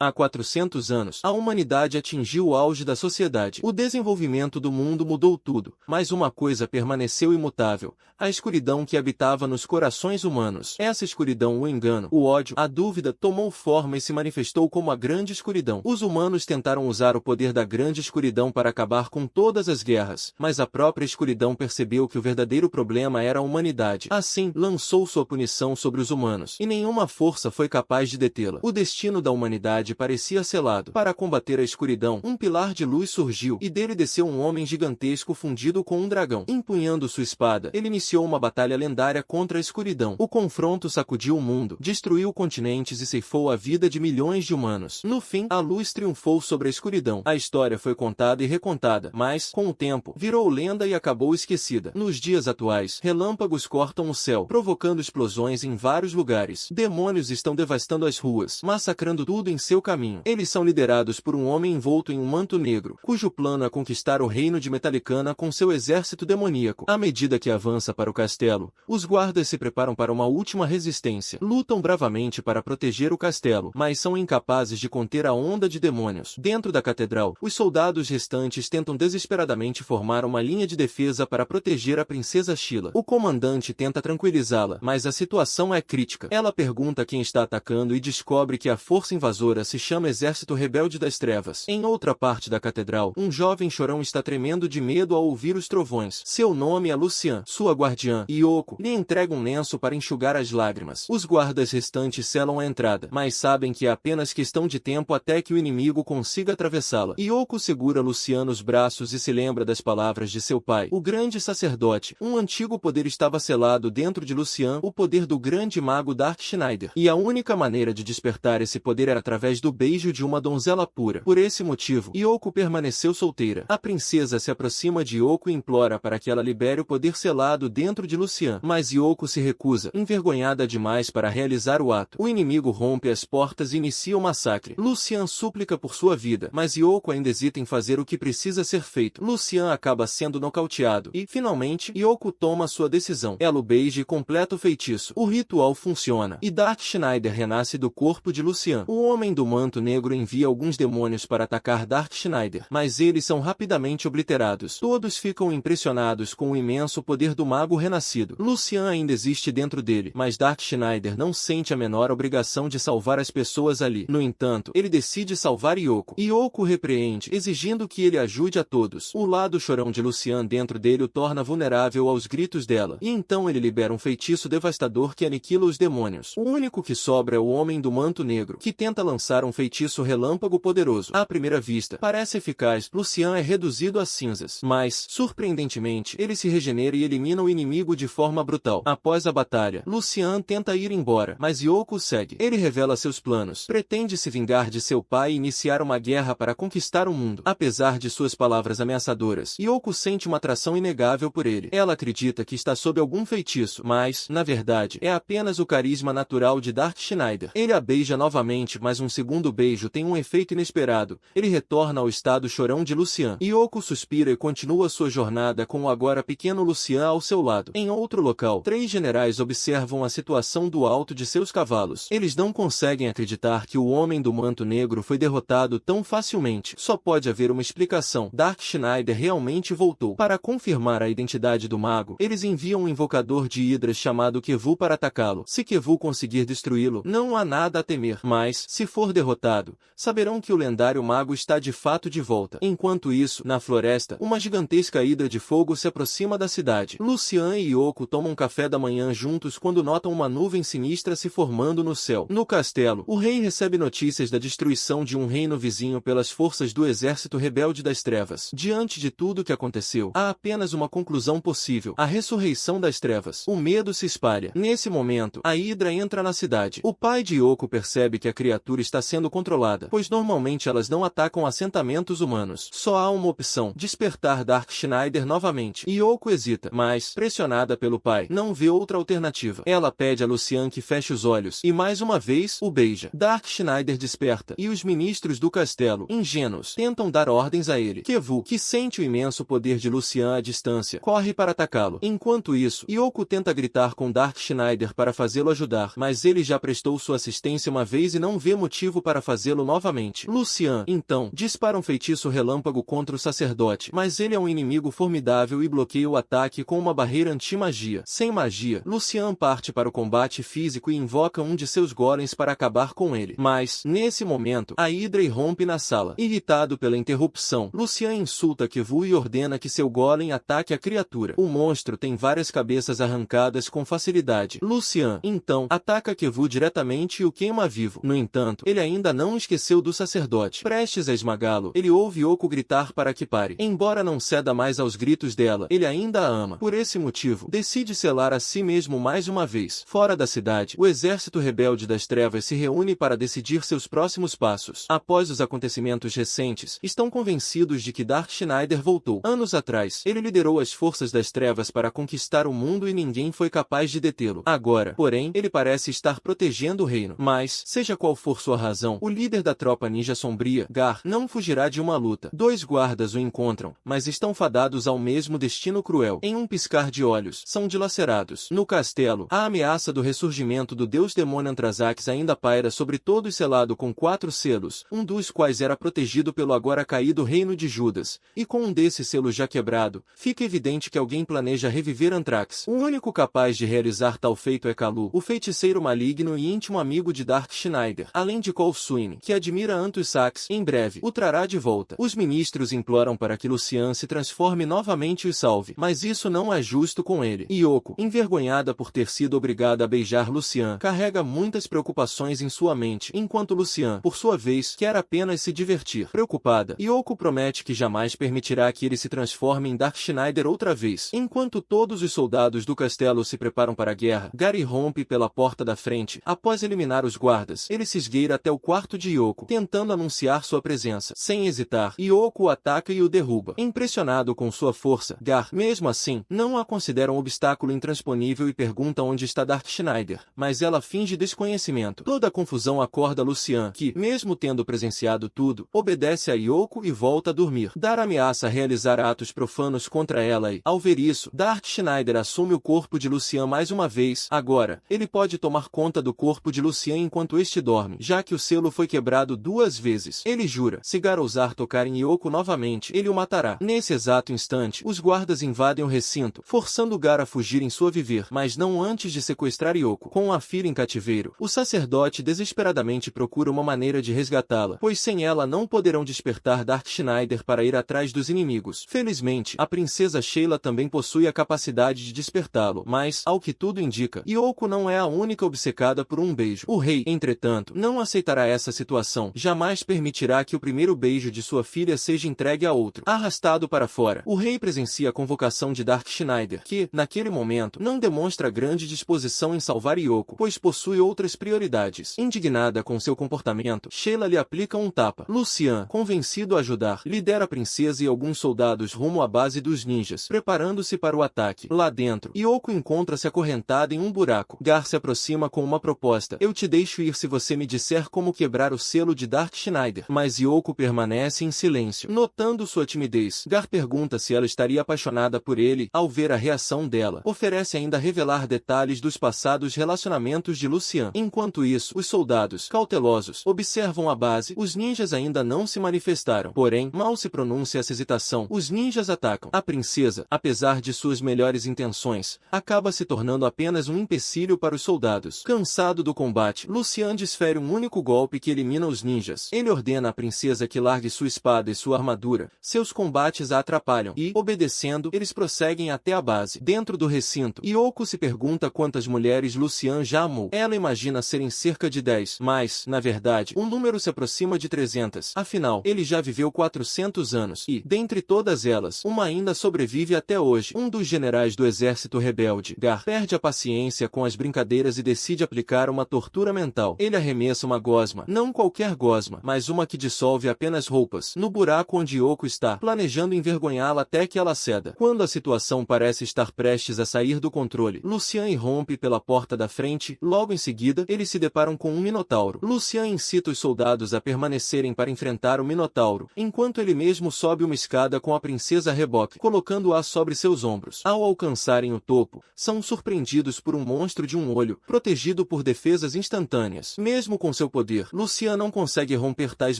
Há 400 anos, a humanidade atingiu o auge da sociedade. O desenvolvimento do mundo mudou tudo, mas uma coisa permaneceu imutável: a escuridão que habitava nos corações humanos. Essa escuridão, o engano, o ódio, a dúvida, tomou forma e se manifestou como a grande escuridão. Os humanos tentaram usar o poder da grande escuridão para acabar com todas as guerras, mas a própria escuridão percebeu que o verdadeiro problema era a humanidade. Assim, lançou sua punição sobre os humanos, e nenhuma força foi capaz de detê-la. O destino da humanidade parecia selado. Para combater a escuridão, um pilar de luz surgiu, e dele desceu um homem gigantesco fundido com um dragão. Empunhando sua espada, ele iniciou uma batalha lendária contra a escuridão. O confronto sacudiu o mundo, destruiu continentes e ceifou a vida de milhões de humanos. No fim, a luz triunfou sobre a escuridão. A história foi contada e recontada, mas, com o tempo, virou lenda e acabou esquecida. Nos dias atuais, relâmpagos cortam o céu, provocando explosões em vários lugares. Demônios estão devastando as ruas, massacrando tudo em seu caminho. Eles são liderados por um homem envolto em um manto negro, cujo plano é conquistar o reino de Metalicana com seu exército demoníaco. À medida que avança para o castelo, os guardas se preparam para uma última resistência. Lutam bravamente para proteger o castelo, mas são incapazes de conter a onda de demônios. Dentro da catedral, os soldados restantes tentam desesperadamente formar uma linha de defesa para proteger a princesa Sheila. O comandante tenta tranquilizá-la, mas a situação é crítica. Ela pergunta quem está atacando e descobre que a força invasora se chama Exército Rebelde das Trevas. Em outra parte da catedral, um jovem chorão está tremendo de medo ao ouvir os trovões. Seu nome é Lucian. Sua guardiã, Yoko, lhe entrega um lenço para enxugar as lágrimas. Os guardas restantes selam a entrada, mas sabem que é apenas questão de tempo até que o inimigo consiga atravessá-la. Yoko segura Lucian nos braços e se lembra das palavras de seu pai, o grande sacerdote. Um antigo poder estava selado dentro de Lucian, o poder do grande mago Dark Schneider. E a única maneira de despertar esse poder era através do beijo de uma donzela pura. Por esse motivo, Yoko permaneceu solteira. A princesa se aproxima de Yoko e implora para que ela libere o poder selado dentro de Lucian, mas Yoko se recusa, envergonhada demais para realizar o ato. O inimigo rompe as portas e inicia o massacre. Lucian súplica por sua vida, mas Yoko ainda hesita em fazer o que precisa ser feito. Lucian acaba sendo nocauteado e, finalmente, Yoko toma sua decisão. Ela o beija e completa o feitiço. O ritual funciona, e Dark Schneider renasce do corpo de Lucian. O homem do manto negro envia alguns demônios para atacar Dark Schneider, mas eles são rapidamente obliterados. Todos ficam impressionados com o imenso poder do mago renascido. Lucian ainda existe dentro dele, mas Dark Schneider não sente a menor obrigação de salvar as pessoas ali. No entanto, ele decide salvar Yoko. Yoko o repreende, exigindo que ele ajude a todos. O lado chorão de Lucian dentro dele o torna vulnerável aos gritos dela, e então ele libera um feitiço devastador que aniquila os demônios. O único que sobra é o homem do manto negro, que tenta lançar um feitiço relâmpago poderoso. À primeira vista, parece eficaz. Lucian é reduzido a cinzas, mas, surpreendentemente, ele se regenera e elimina o inimigo de forma brutal. Após a batalha, Lucian tenta ir embora, mas Yoko o segue. Ele revela seus planos, pretende se vingar de seu pai e iniciar uma guerra para conquistar o mundo. Apesar de suas palavras ameaçadoras, Yoko sente uma atração inegável por ele. Ela acredita que está sob algum feitiço, mas, na verdade, é apenas o carisma natural de Dark Schneider. Ele a beija novamente, mas um segundo beijo tem um efeito inesperado. Ele retorna ao estado chorão de Lucian. Yoko suspira e continua sua jornada com o agora pequeno Lucian ao seu lado. Em outro local, 3 generais observam a situação do alto de seus cavalos. Eles não conseguem acreditar que o homem do manto negro foi derrotado tão facilmente. Só pode haver uma explicação. Dark Schneider realmente voltou. Para confirmar a identidade do mago, eles enviam um invocador de hidras chamado Kevu para atacá-lo. Se Kevu conseguir destruí-lo, não há nada a temer. Mas, se for derrotado, saberão que o lendário mago está de fato de volta. Enquanto isso, na floresta, uma gigantesca hidra de fogo se aproxima da cidade. Lucian e Yoko tomam café da manhã juntos quando notam uma nuvem sinistra se formando no céu. No castelo, o rei recebe notícias da destruição de um reino vizinho pelas forças do exército rebelde das trevas. Diante de tudo que aconteceu, há apenas uma conclusão possível: a ressurreição das trevas. O medo se espalha. Nesse momento, a hidra entra na cidade. O pai de Yoko percebe que a criatura está sendo controlada, pois normalmente elas não atacam assentamentos humanos. Só há uma opção: despertar Dark Schneider novamente. Yoko hesita, mas, pressionada pelo pai, não vê outra alternativa. Ela pede a Lucian que feche os olhos, e mais uma vez, o beija. Dark Schneider desperta, e os ministros do castelo, ingênuos, tentam dar ordens a ele. Kevu, que sente o imenso poder de Lucian à distância, corre para atacá-lo. Enquanto isso, Yoko tenta gritar com Dark Schneider para fazê-lo ajudar, mas ele já prestou sua assistência uma vez e não vê motivo motivo para fazê-lo novamente. Lucian, então, dispara um feitiço relâmpago contra o sacerdote, mas ele é um inimigo formidável e bloqueia o ataque com uma barreira anti-magia. Sem magia, Lucian parte para o combate físico e invoca um de seus golems para acabar com ele. Mas, nesse momento, a Hydra irrompe na sala. Irritado pela interrupção, Lucian insulta Kevu e ordena que seu golem ataque a criatura. O monstro tem várias cabeças arrancadas com facilidade. Lucian, então, ataca Kevu diretamente e o queima vivo. No entanto, ele ainda não esqueceu do sacerdote. Prestes a esmagá-lo, ele ouve Yoko gritar para que pare. Embora não ceda mais aos gritos dela, ele ainda a ama. Por esse motivo, decide selar a si mesmo mais uma vez. Fora da cidade, o exército rebelde das trevas se reúne para decidir seus próximos passos. Após os acontecimentos recentes, estão convencidos de que Dark Schneider voltou. Anos atrás, ele liderou as forças das trevas para conquistar o mundo e ninguém foi capaz de detê-lo. Agora, porém, ele parece estar protegendo o reino. Mas, seja qual for sua razão, o líder da tropa ninja sombria, Gar, não fugirá de uma luta. Dois guardas o encontram, mas estão fadados ao mesmo destino cruel. Em um piscar de olhos, são dilacerados. No castelo, a ameaça do ressurgimento do deus demônio Antrazax ainda paira sobre todos, selado com 4 selos, um dos quais era protegido pelo agora caído reino de Judas, e com um desses selos já quebrado, fica evidente que alguém planeja reviver Antrax. O único capaz de realizar tal feito é Kalu, o feiticeiro maligno e íntimo amigo de Dark Schneider, além de Cole Sweeney, que admira Antus Sax, em breve, o trará de volta. Os ministros imploram para que Lucian se transforme novamente e o salve, mas isso não é justo com ele. Yoko, envergonhada por ter sido obrigada a beijar Lucian, carrega muitas preocupações em sua mente, enquanto Lucian, por sua vez, quer apenas se divertir. Preocupada, Yoko promete que jamais permitirá que ele se transforme em Dark Schneider outra vez. Enquanto todos os soldados do castelo se preparam para a guerra, Gary rompe pela porta da frente. Após eliminar os guardas, ele se esgueira até o quarto de Yoko, tentando anunciar sua presença. Sem hesitar, Yoko o ataca e o derruba. Impressionado com sua força, Gar, mesmo assim, não a considera um obstáculo intransponível e pergunta onde está Dark Schneider, mas ela finge desconhecimento. Toda a confusão acorda Lucian, que, mesmo tendo presenciado tudo, obedece a Yoko e volta a dormir. Dar ameaça a realizar atos profanos contra ela e, ao ver isso, Dark Schneider assume o corpo de Lucian mais uma vez. Agora, ele pode tomar conta do corpo de Lucian enquanto este dorme, já que o selo foi quebrado 2 vezes. Ele jura, se Gar ousar tocar em Yoko novamente, ele o matará. Nesse exato instante, os guardas invadem o recinto, forçando Gar a fugir em sua viver, mas não antes de sequestrar Yoko. Com a filha em cativeiro, o sacerdote desesperadamente procura uma maneira de resgatá-la, pois sem ela não poderão despertar Dark Schneider para ir atrás dos inimigos. Felizmente, a princesa Sheila também possui a capacidade de despertá-lo, mas, ao que tudo indica, Yoko não é a única obcecada por um beijo. O rei, entretanto, não aceitará essa situação, jamais permitirá que o primeiro beijo de sua filha seja entregue a outro. Arrastado para fora, o rei presencia a convocação de Dark Schneider, que, naquele momento, não demonstra grande disposição em salvar Yoko, pois possui outras prioridades. Indignada com seu comportamento, Sheila lhe aplica um tapa. Lucian, convencido a ajudar, lidera a princesa e alguns soldados rumo à base dos ninjas, preparando-se para o ataque. Lá dentro, Yoko encontra-se acorrentada em um buraco. Gar se aproxima com uma proposta. Eu te deixo ir se você me disser como quebrar o selo de Dark Schneider. Mas Yoko permanece em silêncio. Notando sua timidez, Gar pergunta se ela estaria apaixonada por ele. Ao ver a reação dela, oferece ainda revelar detalhes dos passados relacionamentos de Lucian. Enquanto isso, os soldados, cautelosos, observam a base. Os ninjas ainda não se manifestaram. Porém, mal se pronuncia essa hesitação, os ninjas atacam. A princesa, apesar de suas melhores intenções, acaba se tornando apenas um empecilho para os soldados. Cansado do combate, Lucian desfere um único golpe que elimina os ninjas. Ele ordena à princesa que largue sua espada e sua armadura. Seus combates a atrapalham e, obedecendo, eles prosseguem até a base. Dentro do recinto, Yoko se pergunta quantas mulheres Lucian já amou. Ela imagina serem cerca de 10, mas, na verdade, o número se aproxima de 300. Afinal, ele já viveu 400 anos e, dentre todas elas, uma ainda sobrevive até hoje. Um dos generais do exército rebelde, Gar, perde a paciência com as brincadeiras e decide aplicar uma tortura mental. Ele arremessa uma gosma, não qualquer gosma, mas uma que dissolve apenas roupas, no buraco onde Yoko está, planejando envergonhá-la até que ela ceda. Quando a situação parece estar prestes a sair do controle, Lucian irrompe pela porta da frente. Logo em seguida, eles se deparam com um minotauro. Lucian incita os soldados a permanecerem para enfrentar o minotauro, enquanto ele mesmo sobe uma escada com a princesa a reboque, colocando-a sobre seus ombros. Ao alcançarem o topo, são surpreendidos por um monstro de um olho, protegido por defesas instantâneas. Mesmo com seu poder poder, Lucian não consegue romper tais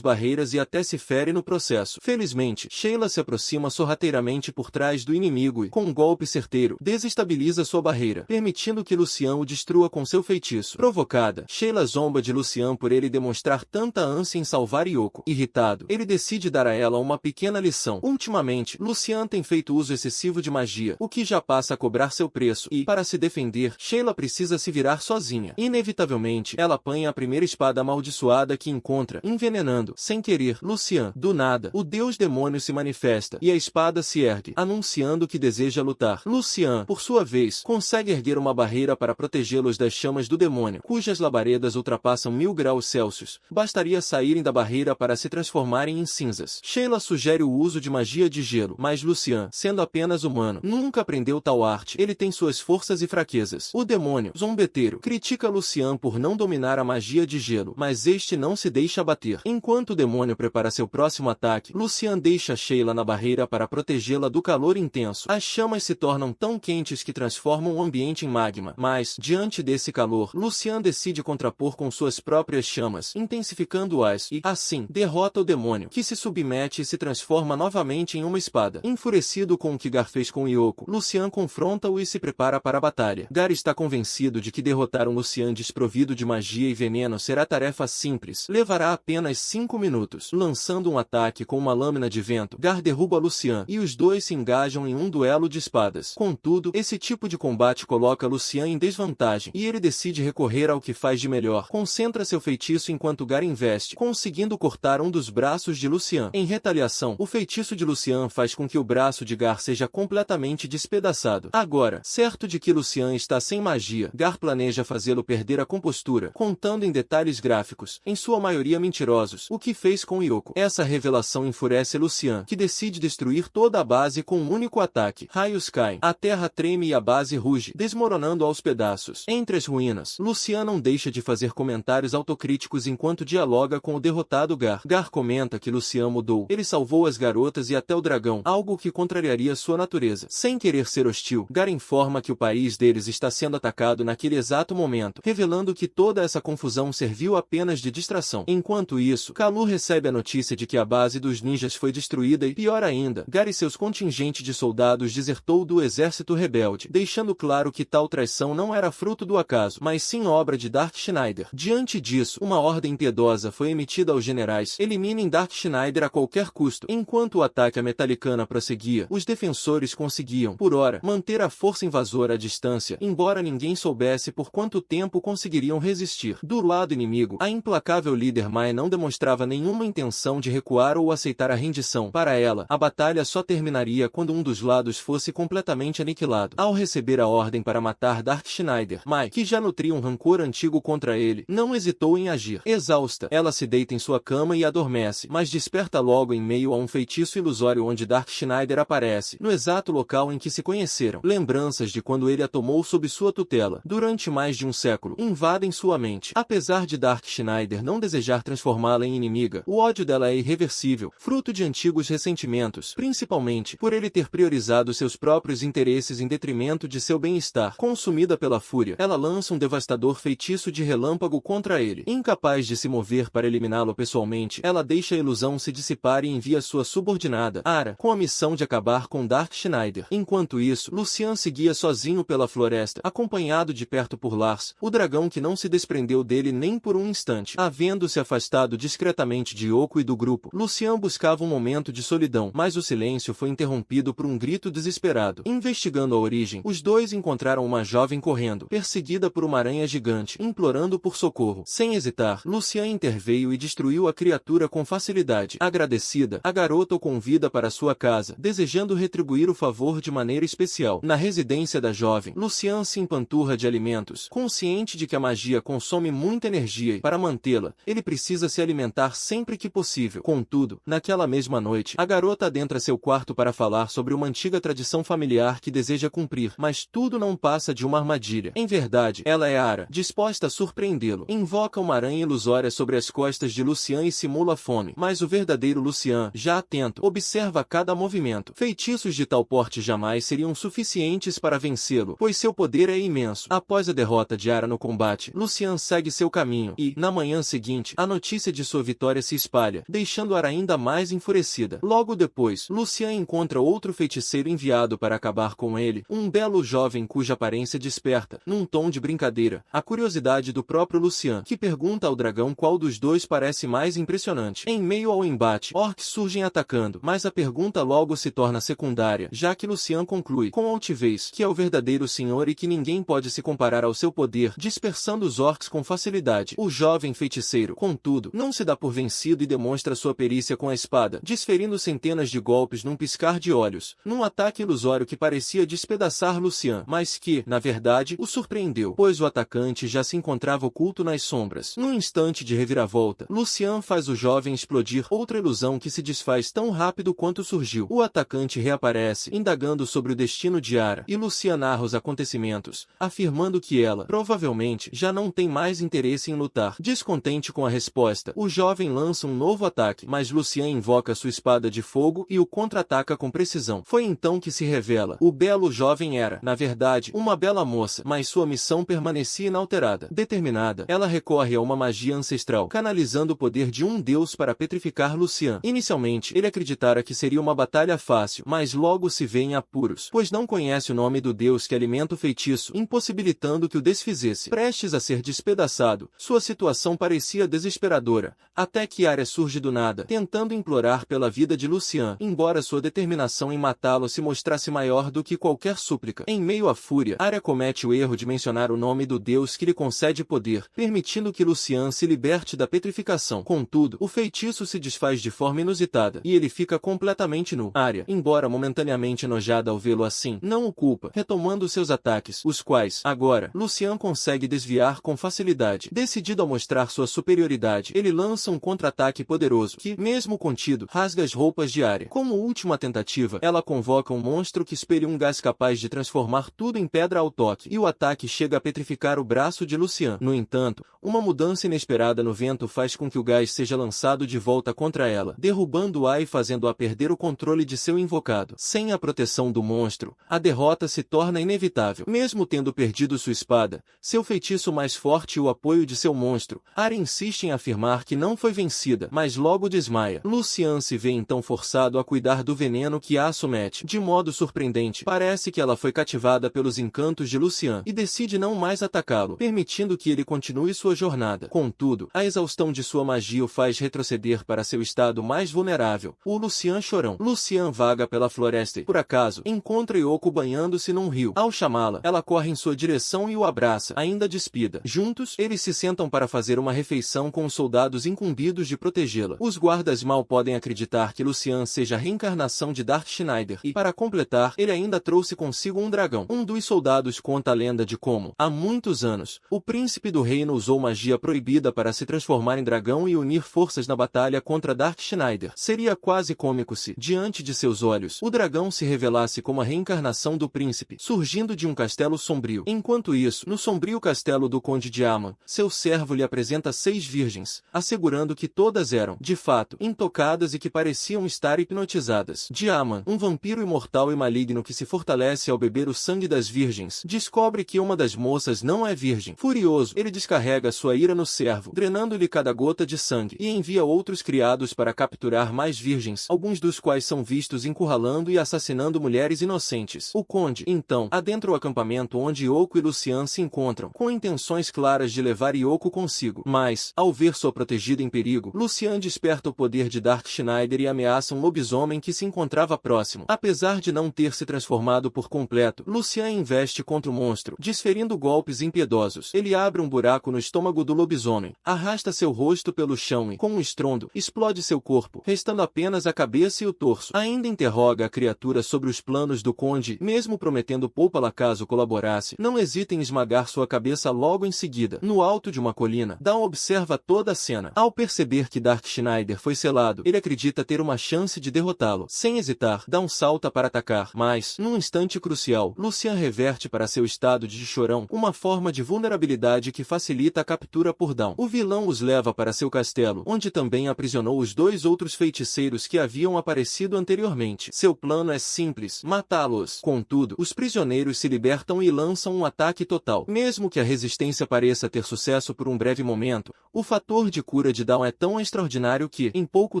barreiras e até se fere no processo. Felizmente, Sheila se aproxima sorrateiramente por trás do inimigo e, com um golpe certeiro, desestabiliza sua barreira, permitindo que Lucian o destrua com seu feitiço. Provocada, Sheila zomba de Lucian por ele demonstrar tanta ânsia em salvar Yoko. Irritado, ele decide dar a ela uma pequena lição. Ultimamente, Lucian tem feito uso excessivo de magia, o que já passa a cobrar seu preço e, para se defender, Sheila precisa se virar sozinha. Inevitavelmente, ela apanha a primeira espada amaldiçoada que encontra, envenenando, sem querer, Lucian. Do nada, o deus demônio se manifesta e a espada se ergue, anunciando que deseja lutar. Lucian, por sua vez, consegue erguer uma barreira para protegê-los das chamas do demônio, cujas labaredas ultrapassam 1000 graus Celsius. Bastaria saírem da barreira para se transformarem em cinzas. Sheila sugere o uso de magia de gelo, mas Lucian, sendo apenas humano, nunca aprendeu tal arte. Ele tem suas forças e fraquezas. O demônio, zombeteiro, critica Lucian por não dominar a magia de gelo, mas este não se deixa abater. Enquanto o demônio prepara seu próximo ataque, Lucian deixa Sheila na barreira para protegê-la do calor intenso. As chamas se tornam tão quentes que transformam o ambiente em magma, mas, diante desse calor, Lucian decide contrapor com suas próprias chamas, intensificando-as e, assim, derrota o demônio, que se submete e se transforma novamente em uma espada. Enfurecido com o que Gar fez com Yoko, Lucian confronta-o e se prepara para a batalha. Gar está convencido de que derrotar um Lucian desprovido de magia e veneno será tarefa simples. Levará apenas 5 minutos. Lançando um ataque com uma lâmina de vento, Gar derruba Lucian e os dois se engajam em um duelo de espadas. Contudo, esse tipo de combate coloca Lucian em desvantagem e ele decide recorrer ao que faz de melhor. Concentra seu feitiço enquanto Gar investe, conseguindo cortar um dos braços de Lucian. Em retaliação, o feitiço de Lucian faz com que o braço de Gar seja completamente despedaçado. Agora, certo de que Lucian está sem magia, Gar planeja fazê-lo perder a compostura, contando em detalhes gráficos, em sua maioria mentirosos, o que fez com Yoko. Essa revelação enfurece Lucian, que decide destruir toda a base com um único ataque. Raios caem, a terra treme e a base ruge, desmoronando aos pedaços. Entre as ruínas, Lucian não deixa de fazer comentários autocríticos enquanto dialoga com o derrotado Gar. Gar comenta que Lucian mudou. Ele salvou as garotas e até o dragão, algo que contrariaria sua natureza. Sem querer ser hostil, Gar informa que o país deles está sendo atacado naquele exato momento, revelando que toda essa confusão serviu apenas de distração. Enquanto isso, Kalu recebe a notícia de que a base dos ninjas foi destruída e, pior ainda, Gar e seus contingentes de soldados desertou do exército rebelde, deixando claro que tal traição não era fruto do acaso, mas sim obra de Dark Schneider. Diante disso, uma ordem piedosa foi emitida aos generais: eliminem Dark Schneider a qualquer custo. Enquanto o ataque à Metallicana prosseguia, os defensores conseguiam, por hora, manter a força invasora à distância, embora ninguém soubesse por quanto tempo conseguiriam resistir. Do lado inimigo, a implacável líder Mai não demonstrava nenhuma intenção de recuar ou aceitar a rendição. Para ela, a batalha só terminaria quando um dos lados fosse completamente aniquilado. Ao receber a ordem para matar Dark Schneider, Mai, que já nutria um rancor antigo contra ele, não hesitou em agir. Exausta, ela se deita em sua cama e adormece, mas desperta logo em meio a um feitiço ilusório onde Dark Schneider aparece, no exato local em que se conheceram. Lembranças de quando ele a tomou sob sua tutela, durante mais de um século, invadem sua mente. Apesar de Dark Schneider não desejar transformá-la em inimiga, o ódio dela é irreversível, fruto de antigos ressentimentos, principalmente por ele ter priorizado seus próprios interesses em detrimento de seu bem-estar. Consumida pela fúria, ela lança um devastador feitiço de relâmpago contra ele. Incapaz de se mover para eliminá-lo pessoalmente, ela deixa a ilusão se dissipar e envia sua subordinada, Ara, com a missão de acabar com Dark Schneider. Enquanto isso, Lucian seguia sozinho pela floresta, acompanhado de perto por Lars, o dragão que não se desprendeu dele nem por um instante. Havendo-se afastado discretamente de Yoko e do grupo, Lucian buscava um momento de solidão, mas o silêncio foi interrompido por um grito desesperado. Investigando a origem, os dois encontraram uma jovem correndo, perseguida por uma aranha gigante, implorando por socorro. Sem hesitar, Lucian interveio e destruiu a criatura com facilidade. Agradecida, a garota o convida para sua casa, desejando retribuir o favor de maneira especial. Na residência da jovem, Lucian se empanturra de alimentos, consciente de que a magia consome muita energia e, para mantê-la, ele precisa se alimentar sempre que possível. Contudo, naquela mesma noite, a garota adentra seu quarto para falar sobre uma antiga tradição familiar que deseja cumprir, mas tudo não passa de uma armadilha. Em verdade, ela é Ara, disposta a surpreendê-lo. Invoca uma aranha ilusória sobre as costas de Lucian e simula fome, mas o verdadeiro Lucian, já atento, observa cada movimento. Feitiços de tal porte jamais seriam suficientes para vencê-lo, pois seu poder é imenso. Após a derrota de Ara no combate, Lucian segue seu caminho e, e, na manhã seguinte, a notícia de sua vitória se espalha, deixando-a ainda mais enfurecida. Logo depois, Lucien encontra outro feiticeiro enviado para acabar com ele, um belo jovem cuja aparência desperta, num tom de brincadeira, a curiosidade do próprio Lucien, que pergunta ao dragão qual dos dois parece mais impressionante. Em meio ao embate, orcs surgem atacando, mas a pergunta logo se torna secundária, já que Lucien conclui, com altivez, que é o verdadeiro senhor e que ninguém pode se comparar ao seu poder, dispersando os orcs com facilidade. O jovem feiticeiro, contudo, não se dá por vencido e demonstra sua perícia com a espada, desferindo centenas de golpes num piscar de olhos, num ataque ilusório que parecia despedaçar Lucien, mas que, na verdade, o surpreendeu, pois o atacante já se encontrava oculto nas sombras. Num instante de reviravolta, Lucien faz o jovem explodir, outra ilusão que se desfaz tão rápido quanto surgiu. O atacante reaparece, indagando sobre o destino de Ara, e Lucien narra os acontecimentos, afirmando que ela, provavelmente, já não tem mais interesse em lutar. Descontente com a resposta, o jovem lança um novo ataque, mas Lucien invoca sua espada de fogo e o contra-ataca com precisão. Foi então que se revela. O belo jovem era, na verdade, uma bela moça, mas sua missão permanecia inalterada. Determinada, ela recorre a uma magia ancestral, canalizando o poder de um deus para petrificar Lucien. Inicialmente, ele acreditara que seria uma batalha fácil, mas logo se vê em apuros, pois não conhece o nome do deus que alimenta o feitiço, impossibilitando que o desfizesse. Prestes a ser despedaçado, sua situação parecia desesperadora, até que Arya surge do nada, tentando implorar pela vida de Lucien, embora sua determinação em matá-lo se mostrasse maior do que qualquer súplica. Em meio à fúria, Arya comete o erro de mencionar o nome do deus que lhe concede poder, permitindo que Lucien se liberte da petrificação. Contudo, o feitiço se desfaz de forma inusitada, e ele fica completamente nu. Arya, embora momentaneamente enojada ao vê-lo assim, não o culpa, retomando seus ataques, os quais, agora, Lucien consegue desviar com facilidade. Decidido a mostrar sua superioridade, ele lança um contra-ataque poderoso, que, mesmo contido, rasga as roupas de Arya. Como última tentativa, ela convoca um monstro que espelha um gás capaz de transformar tudo em pedra ao toque, e o ataque chega a petrificar o braço de Lucien. No entanto, uma mudança inesperada no vento faz com que o gás seja lançado de volta contra ela, derrubando-a e fazendo-a perder o controle de seu invocado. Sem a proteção do monstro, a derrota se torna inevitável. Mesmo tendo perdido sua espada, seu feitiço mais forte e o apoio de seu monstro, Arya insiste em afirmar que não foi vencida, mas logo desmaia. Lucien se vê então forçado a cuidar do veneno que a somete. De modo surpreendente, parece que ela foi cativada pelos encantos de Lucien, e decide não mais atacá-lo, permitindo que ele continue sua jornada. Contudo, a exaustão de sua magia o faz retroceder para seu estado mais vulnerável, o Lucien chorão. Lucien vaga pela floresta e, por acaso, encontra Yoko banhando-se num rio. Ao chamá-la, ela corre em sua direção e o abraça, ainda despida. Juntos, eles se sentam para fazer uma refeição com os soldados incumbidos de protegê-la. Os guardas mal podem acreditar que Lucien seja a reencarnação de Darth Schneider e, para completar, ele ainda trouxe consigo um dragão. Um dos soldados conta a lenda de como, há muitos anos, o príncipe do reino usou magia proibida para se transformar em dragão e unir forças na batalha contra Darth Schneider. Seria quase cômico se, diante de seus olhos, o dragão se revelasse como a reencarnação do príncipe, surgindo de um castelo sombrio. Enquanto isso, no sombrio castelo do Conde de Aman, seu servo lhe apresenta 6 virgens, assegurando que todas eram, de fato, intocadas e que pareciam estar hipnotizadas. Diaman, um vampiro imortal e maligno que se fortalece ao beber o sangue das virgens, descobre que uma das moças não é virgem. Furioso, ele descarrega sua ira no servo, drenando-lhe cada gota de sangue, e envia outros criados para capturar mais virgens, alguns dos quais são vistos encurralando e assassinando mulheres inocentes. O conde, então, adentra o acampamento onde Yoko e Lucien se encontram, com intenções claras de levar Yoko consigo. Mas, ao ver sua protegida em perigo, Lucien desperta o poder de Darth Schneider e ameaça um lobisomem que se encontrava próximo. Apesar de não ter se transformado por completo, Lucien investe contra o monstro, desferindo golpes impiedosos. Ele abre um buraco no estômago do lobisomem, arrasta seu rosto pelo chão e, com um estrondo, explode seu corpo, restando apenas a cabeça e o torso. Ainda interroga a criatura sobre os planos do conde, mesmo prometendo poupá-la caso colaborasse, não hesita em esmagar sua cabeça logo em seguida. No alto de uma colina, Dawn observa toda a cena. Ao perceber que Darth Schneider foi selado, ele acredita ter uma chance de derrotá-lo. Sem hesitar, Dawn salta para atacar, mas, num instante crucial, Lucien reverte para seu estado de chorão, uma forma de vulnerabilidade que facilita a captura por Dawn. O vilão os leva para seu castelo, onde também aprisionou os 2 outros feiticeiros que haviam aparecido anteriormente. Seu plano é simples, matá-los. Contudo, os prisioneiros se libertam e lançam um ataque total. Mesmo que a resistência pareça ter sucesso por um breve momento, o fator de cura de Dawn é tão extraordinário que, em pouco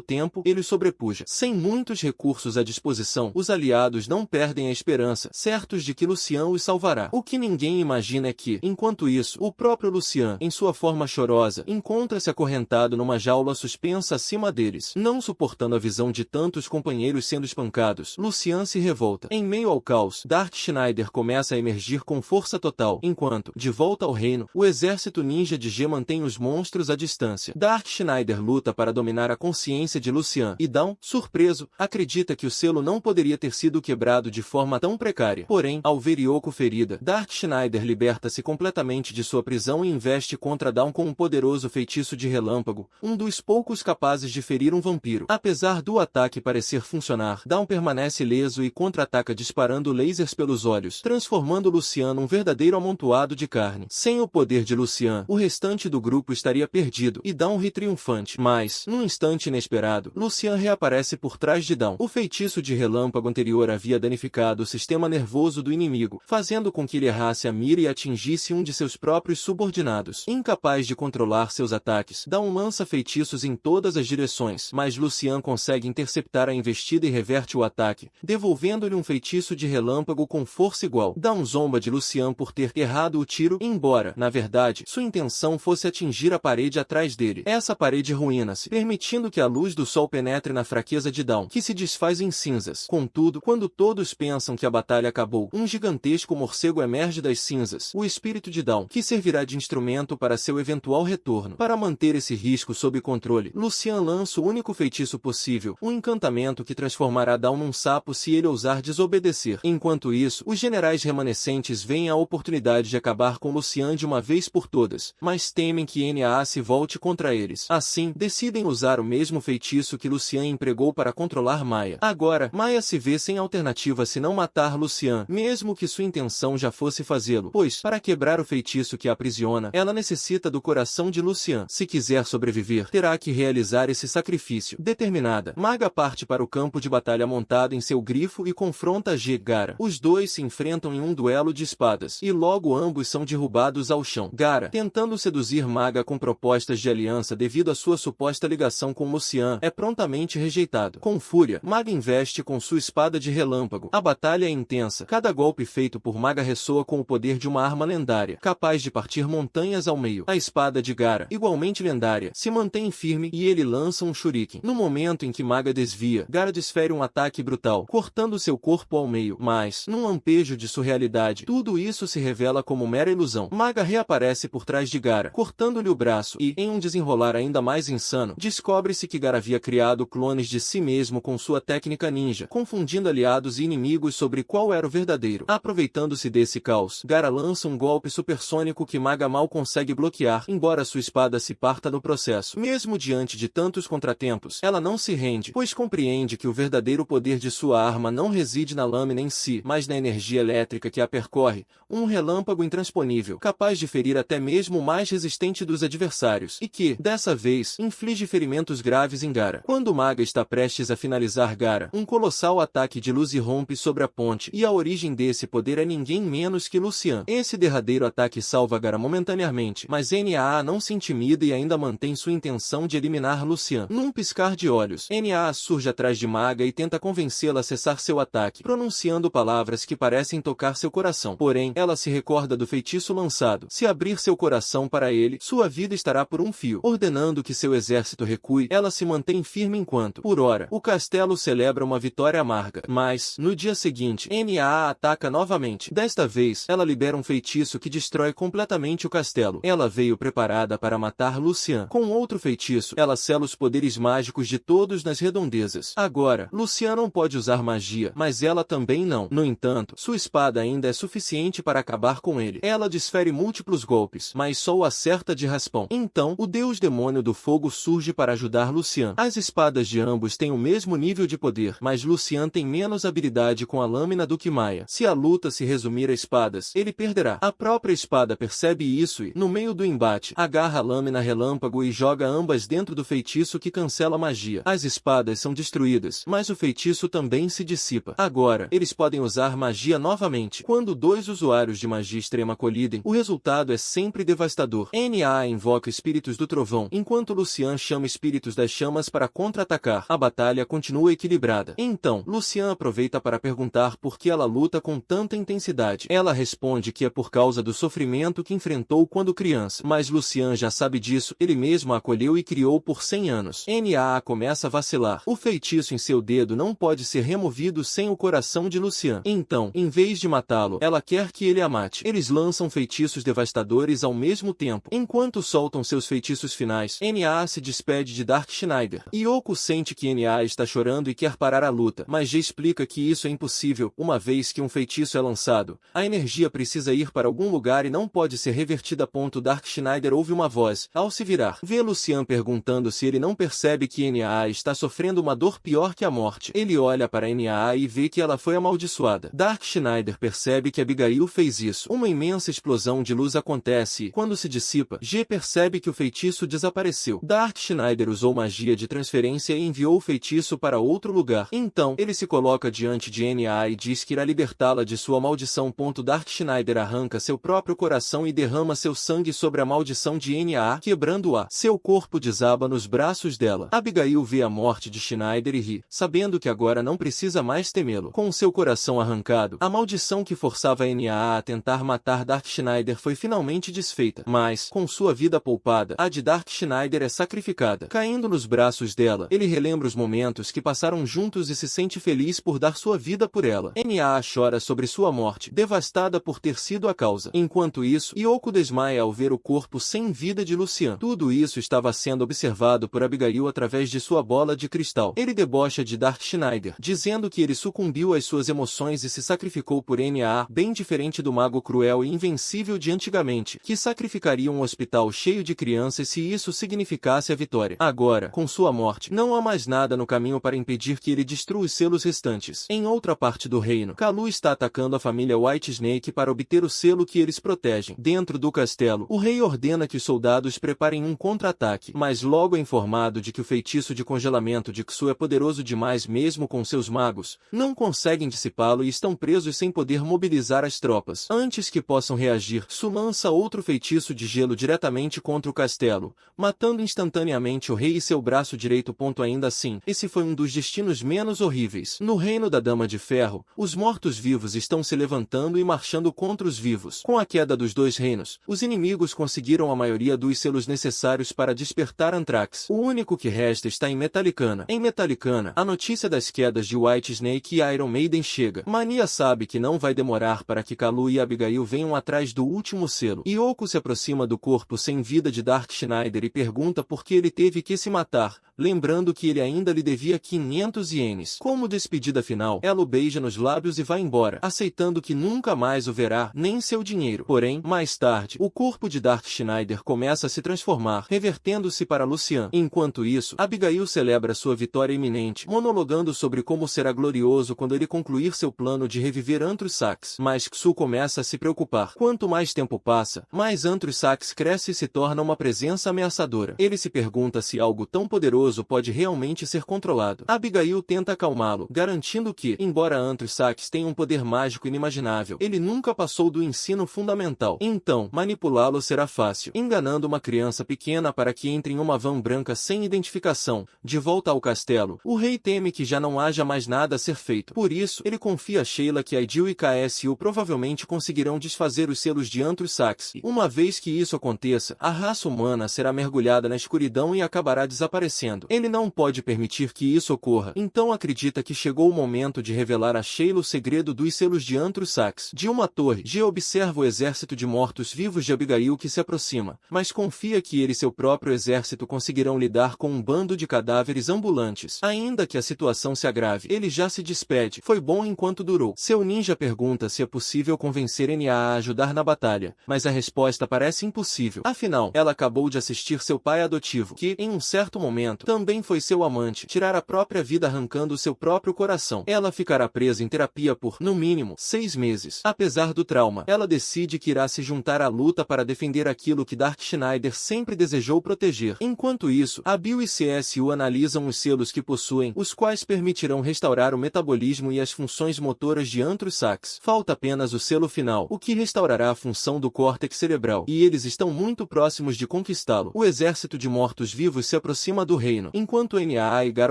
tempo, ele o sobrepuja. Sem muitos recursos à disposição, os aliados não perdem a esperança, certos de que Lucian os salvará. O que ninguém imagina é que, enquanto isso, o próprio Lucian, em sua forma chorosa, encontra-se acorrentado numa jaula suspensa acima deles. Não suportando a visão de tantos companheiros sendo espancados, Lucian se revolta. Em meio ao caos, Dark Schneider começa a emergir com força total, enquanto, de volta ao reino, o exército ninja de G mantém os monstros à distância. Dark Schneider luta para dominar a consciência de Lucian, e Dawn, surpreso, acredita que o selo não poderia ter sido quebrado de forma tão precária. Porém, ao ver Yoko ferida, Dark Schneider liberta-se completamente de sua prisão e investe contra Dawn com um poderoso feitiço de relâmpago, um dos poucos capazes de ferir um vampiro. Apesar do ataque parecer funcionar, Dawn permanece ileso e contra-ataca disparando lasers pelos olhos, transformando Lucian num verdadeiro amontoado de carne. Sem o poder de Lucian, o restante do grupo estaria perdido, e Dawn ri triunfante. Mas, num instante inesperado, Lucian reaparece por trás de Dawn. O feitiço de relâmpago anterior havia danificado o sistema nervoso do inimigo, fazendo com que ele errasse a mira e atingisse um de seus próprios subordinados. Incapaz de controlar seus ataques, Dawn lança feitiços em todas as direções, mas Lucian consegue interceptar a investida e reverte o ataque, devolvendo-lhe um feitiço de relâmpago com força igual. Dawn zomba de Lucian por ter errado o tiro, embora, na verdade, sua intenção fosse atingir a parede atrás dele. Essa parede ruína-se, permitindo que a luz do sol penetre na fraqueza de Dawn, que se desfaz em cinzas. Contudo, quando todos pensam que a batalha acabou, um gigantesco morcego emerge das cinzas, o espírito de Dawn, que servirá de instrumento para seu eventual retorno. Para manter esse risco sob controle, Lucian lança o único feitiço possível, um encantamento que transformará Dawn num sapo se ele ousar desobedecer. Enquanto isso, os generais remanescentes veem a oportunidade de acabar com Lucian de uma vez por todas, mas temem que NAA se volte contra eles. Assim, decidem usar o mesmo feitiço que Lucian empregou para controlar Maya. Agora, Maya se vê sem alternativa senão matar Lucian, mesmo que sua intenção já fosse fazê-lo, pois, para quebrar o feitiço que a aprisiona, ela necessita do coração de Lucian. Se quiser sobreviver, terá que realizar esse sacrifício. Determinada, Maga parte para o campo de batalha montada em seu grifo e confronta Gara. Os dois se enfrentam em um duelo de espadas, e logo ambos são derrubados ao chão. Gara, tentando seduzir Maga com propostas de aliança devido à sua suposta ligação com Lucian, é prontamente rejeitado. Com fúria, Maga investe com sua espada de relâmpago. A batalha é intensa. Cada golpe feito por Maga ressoa com o poder de uma arma lendária, capaz de partir montanhas ao meio. A espada de Gara, igualmente lendária, se mantém firme e ele lança um shuriken. No momento em que Maga desvia, Gara desfere um ataque brutal, cortando seu corpo ao meio. Mas, num lampejo de surrealidade, tudo isso se revela como mera ilusão. Maga reaparece por trás de Gara, cortando-lhe o braço e, em um desenrolar ainda mais insano, descobre-se que Gara havia criado clones de si mesmo com sua técnica ninja, confundindo aliados e inimigos sobre qual era o verdadeiro. Aproveitando-se desse caos, Gara lança um golpe supersônico que Maga mal consegue bloquear, embora sua espada se parta no processo. Mesmo diante de tantos contratempos, ela não se rende, pois compreende que o verdadeiro poder de sua arma não reside na lâmina em si, mas na energia elétrica que a percorre, um relâmpago intransponível, capaz de ferir até mesmo o mais resistente dos adversários, e que, dessa vez, inflige ferimentos graves em Gara. Quando Maga está prestes a finalizar Gara, um colossal ataque de luz irrompe sobre a ponte, e a origem desse poder é ninguém menos que Lucian. Esse derradeiro ataque salva Gara momentaneamente, mas NAA não se intimida e ainda mantém sua intenção de eliminar Lucian. Num piscar de olhos, NAA surge atrás de Maga e tenta convencê-la a cessar seu ataque, pronunciando palavras que parecem tocar seu coração. Porém, ela se recorda do feitiço lançado. Se abrir seu coração para ele, sua vida estará por um fio. Ordenando que seu exército recue, ela se mantém firme enquanto, por ora, o castelo celebra uma vitória amarga. Mas, no dia seguinte, NAA ataca novamente. Desta vez, ela libera um feitiço que destrói completamente o castelo. Ela veio preparada para matar Lucian. Com outro feitiço, ela sela os poderes mágicos de todos nas redondezas. Agora, Lucian não pode usar magia, mas ela também não. No entanto, sua espada ainda é suficiente para acabar com ele. Ela desfere múltiplos golpes, mas só o acerta de raspão. Então, o deus demônio do fogo surge para ajudar Lucian. As espadas de ambos têm o mesmo nível de poder, mas Lucian tem menos habilidade com a lâmina do que Maya. Se a luta se resumir a espadas, ele perderá. A própria espada percebe isso e, no meio do embate, agarra a lâmina relâmpago e joga ambas dentro do feitiço que cancela a magia. As espadas são destruídas, mas o feitiço também se dissipa. Agora, eles podem usar magia novamente. Quando dois usuários de magia extrema colidem, o resultado é sempre devastador. Traidor. Na invoca espíritos do trovão, enquanto Lucian chama espíritos das chamas para contra-atacar. A batalha continua equilibrada. Então, Lucian aproveita para perguntar por que ela luta com tanta intensidade. Ela responde que é por causa do sofrimento que enfrentou quando criança. Mas Lucian já sabe disso, ele mesmo a acolheu e criou por 100 anos. Na começa a vacilar. O feitiço em seu dedo não pode ser removido sem o coração de Lucian. Então, em vez de matá-lo, ela quer que ele a mate. Eles lançam feitiços devastadores ao mesmo tempo. Enquanto soltam seus feitiços finais, Na se despede de Dark Schneider. Yoko sente que Na está chorando e quer parar a luta, mas G explica que isso é impossível, uma vez que um feitiço é lançado. A energia precisa ir para algum lugar e não pode ser revertida. Dark Schneider ouve uma voz. Ao se virar, vê Lucian perguntando se ele não percebe que Na está sofrendo uma dor pior que a morte. Ele olha para Na e vê que ela foi amaldiçoada. Dark Schneider percebe que Abigail fez isso. Uma imensa explosão de luz acontece e, quando se dissipa, G percebe que o feitiço desapareceu. Dark Schneider usou magia de transferência e enviou o feitiço para outro lugar. Então, ele se coloca diante de Na e diz que irá libertá-la de sua maldição. Dark Schneider arranca seu próprio coração e derrama seu sangue sobre a maldição de Na, quebrando-a. Seu corpo desaba nos braços dela. Abigail vê a morte de Schneider e ri, sabendo que agora não precisa mais temê-lo. Com seu coração arrancado, a maldição que forçava Na a tentar matar Dark Schneider foi finalmente desfeita. Mas, com sua vida poupada, a de Dark Schneider é sacrificada. Caindo nos braços dela, ele relembra os momentos que passaram juntos e se sente feliz por dar sua vida por ela. Na chora sobre sua morte, devastada por ter sido a causa. Enquanto isso, Yoko desmaia ao ver o corpo sem vida de Lucian. Tudo isso estava sendo observado por Abigail através de sua bola de cristal. Ele debocha de Dark Schneider, dizendo que ele sucumbiu às suas emoções e se sacrificou por Na, bem diferente do mago cruel e invencível de antigamente, que sacrificaria um hospital cheio de crianças se isso significasse a vitória. Agora, com sua morte, não há mais nada no caminho para impedir que ele destrua os selos restantes. Em outra parte do reino, Kalu está atacando a família White Snake para obter o selo que eles protegem. Dentro do castelo, o rei ordena que os soldados preparem um contra-ataque, mas logo é informado de que o feitiço de congelamento de Xu é poderoso demais mesmo com seus magos, não conseguem dissipá-lo e estão presos sem poder mobilizar as tropas. Antes que possam reagir, Xu lança outro feitiço de gelo diretamente contra o castelo, matando instantaneamente o rei e seu braço direito. Ainda assim, esse foi um dos destinos menos horríveis. No reino da Dama de Ferro, os mortos-vivos estão se levantando e marchando contra os vivos. Com a queda dos dois reinos, os inimigos conseguiram a maioria dos selos necessários para despertar Anthrax. O único que resta está em Metallicana. Em Metallicana, a notícia das quedas de White Snake e Iron Maiden chega. Mania sabe que não vai demorar para que Kalu e Abigail venham atrás do último selo. Yoko se aproxima do corpo sem vida de Dark Schneider e pergunta por que ele teve que se matar, lembrando que ele ainda lhe devia 500 ienes. Como despedida final, ela o beija nos lábios e vai embora, aceitando que nunca mais o verá, nem seu dinheiro. Porém, mais tarde, o corpo de Dark Schneider começa a se transformar, revertendo-se para Lucian. Enquanto isso, Abigail celebra sua vitória iminente, monologando sobre como será glorioso quando ele concluir seu plano de reviver Antrus Sax. Mas Xu começa a se preocupar. Quanto mais tempo passa, mais Antrus Sax cresce e se torna uma presença ameaçadora. Ele se pergunta se algo tão poderoso pode realmente ser controlado. Abigail tenta acalmá-lo, garantindo que, embora Antrus Sax tenha um poder mágico inimaginável, ele nunca passou do ensino fundamental. Então, manipulá-lo será fácil, enganando uma criança pequena para que entre em uma van branca sem identificação. De volta ao castelo, o rei teme que já não haja mais nada a ser feito. Por isso, ele confia a Sheila que Aidil e KSU provavelmente conseguirão desfazer os selos de Antrus Sax. E, uma vez que isso aconteça, a raça humana será mergulhada na escuridão e acabará desaparecendo. Ele não pode permitir que isso ocorra, então acredita que chegou o momento de revelar a Sheila o segredo dos selos de Antrus Sax. De uma torre, G observa o exército de mortos-vivos de Abigail que se aproxima, mas confia que ele e seu próprio exército conseguirão lidar com um bando de cadáveres ambulantes. Ainda que a situação se agrave, ele já se despede. Foi bom enquanto durou. Seu ninja pergunta se é possível convencer Na a ajudar na batalha, mas a resposta parece impossível. Afinal, ela acabou de assistir seu pai adotivo, que, em um certo momento, também foi seu amante, tirar a própria vida arrancando seu próprio coração. Ela ficará presa em terapia por, no mínimo, 6 meses. Apesar do trauma, ela decide que irá se juntar à luta para defender aquilo que Dark Schneider sempre desejou proteger. Enquanto isso, a Bill e CSU analisam os selos que possuem, os quais permitirão restaurar o metabolismo e as funções motoras de Antrus Sax. Falta apenas o selo final, o que restaurará a função do córtex cerebral, e eles estão muito próximos de conquistá-lo. O exército de mortos-vivos se aproxima do reino, enquanto NAA e Gar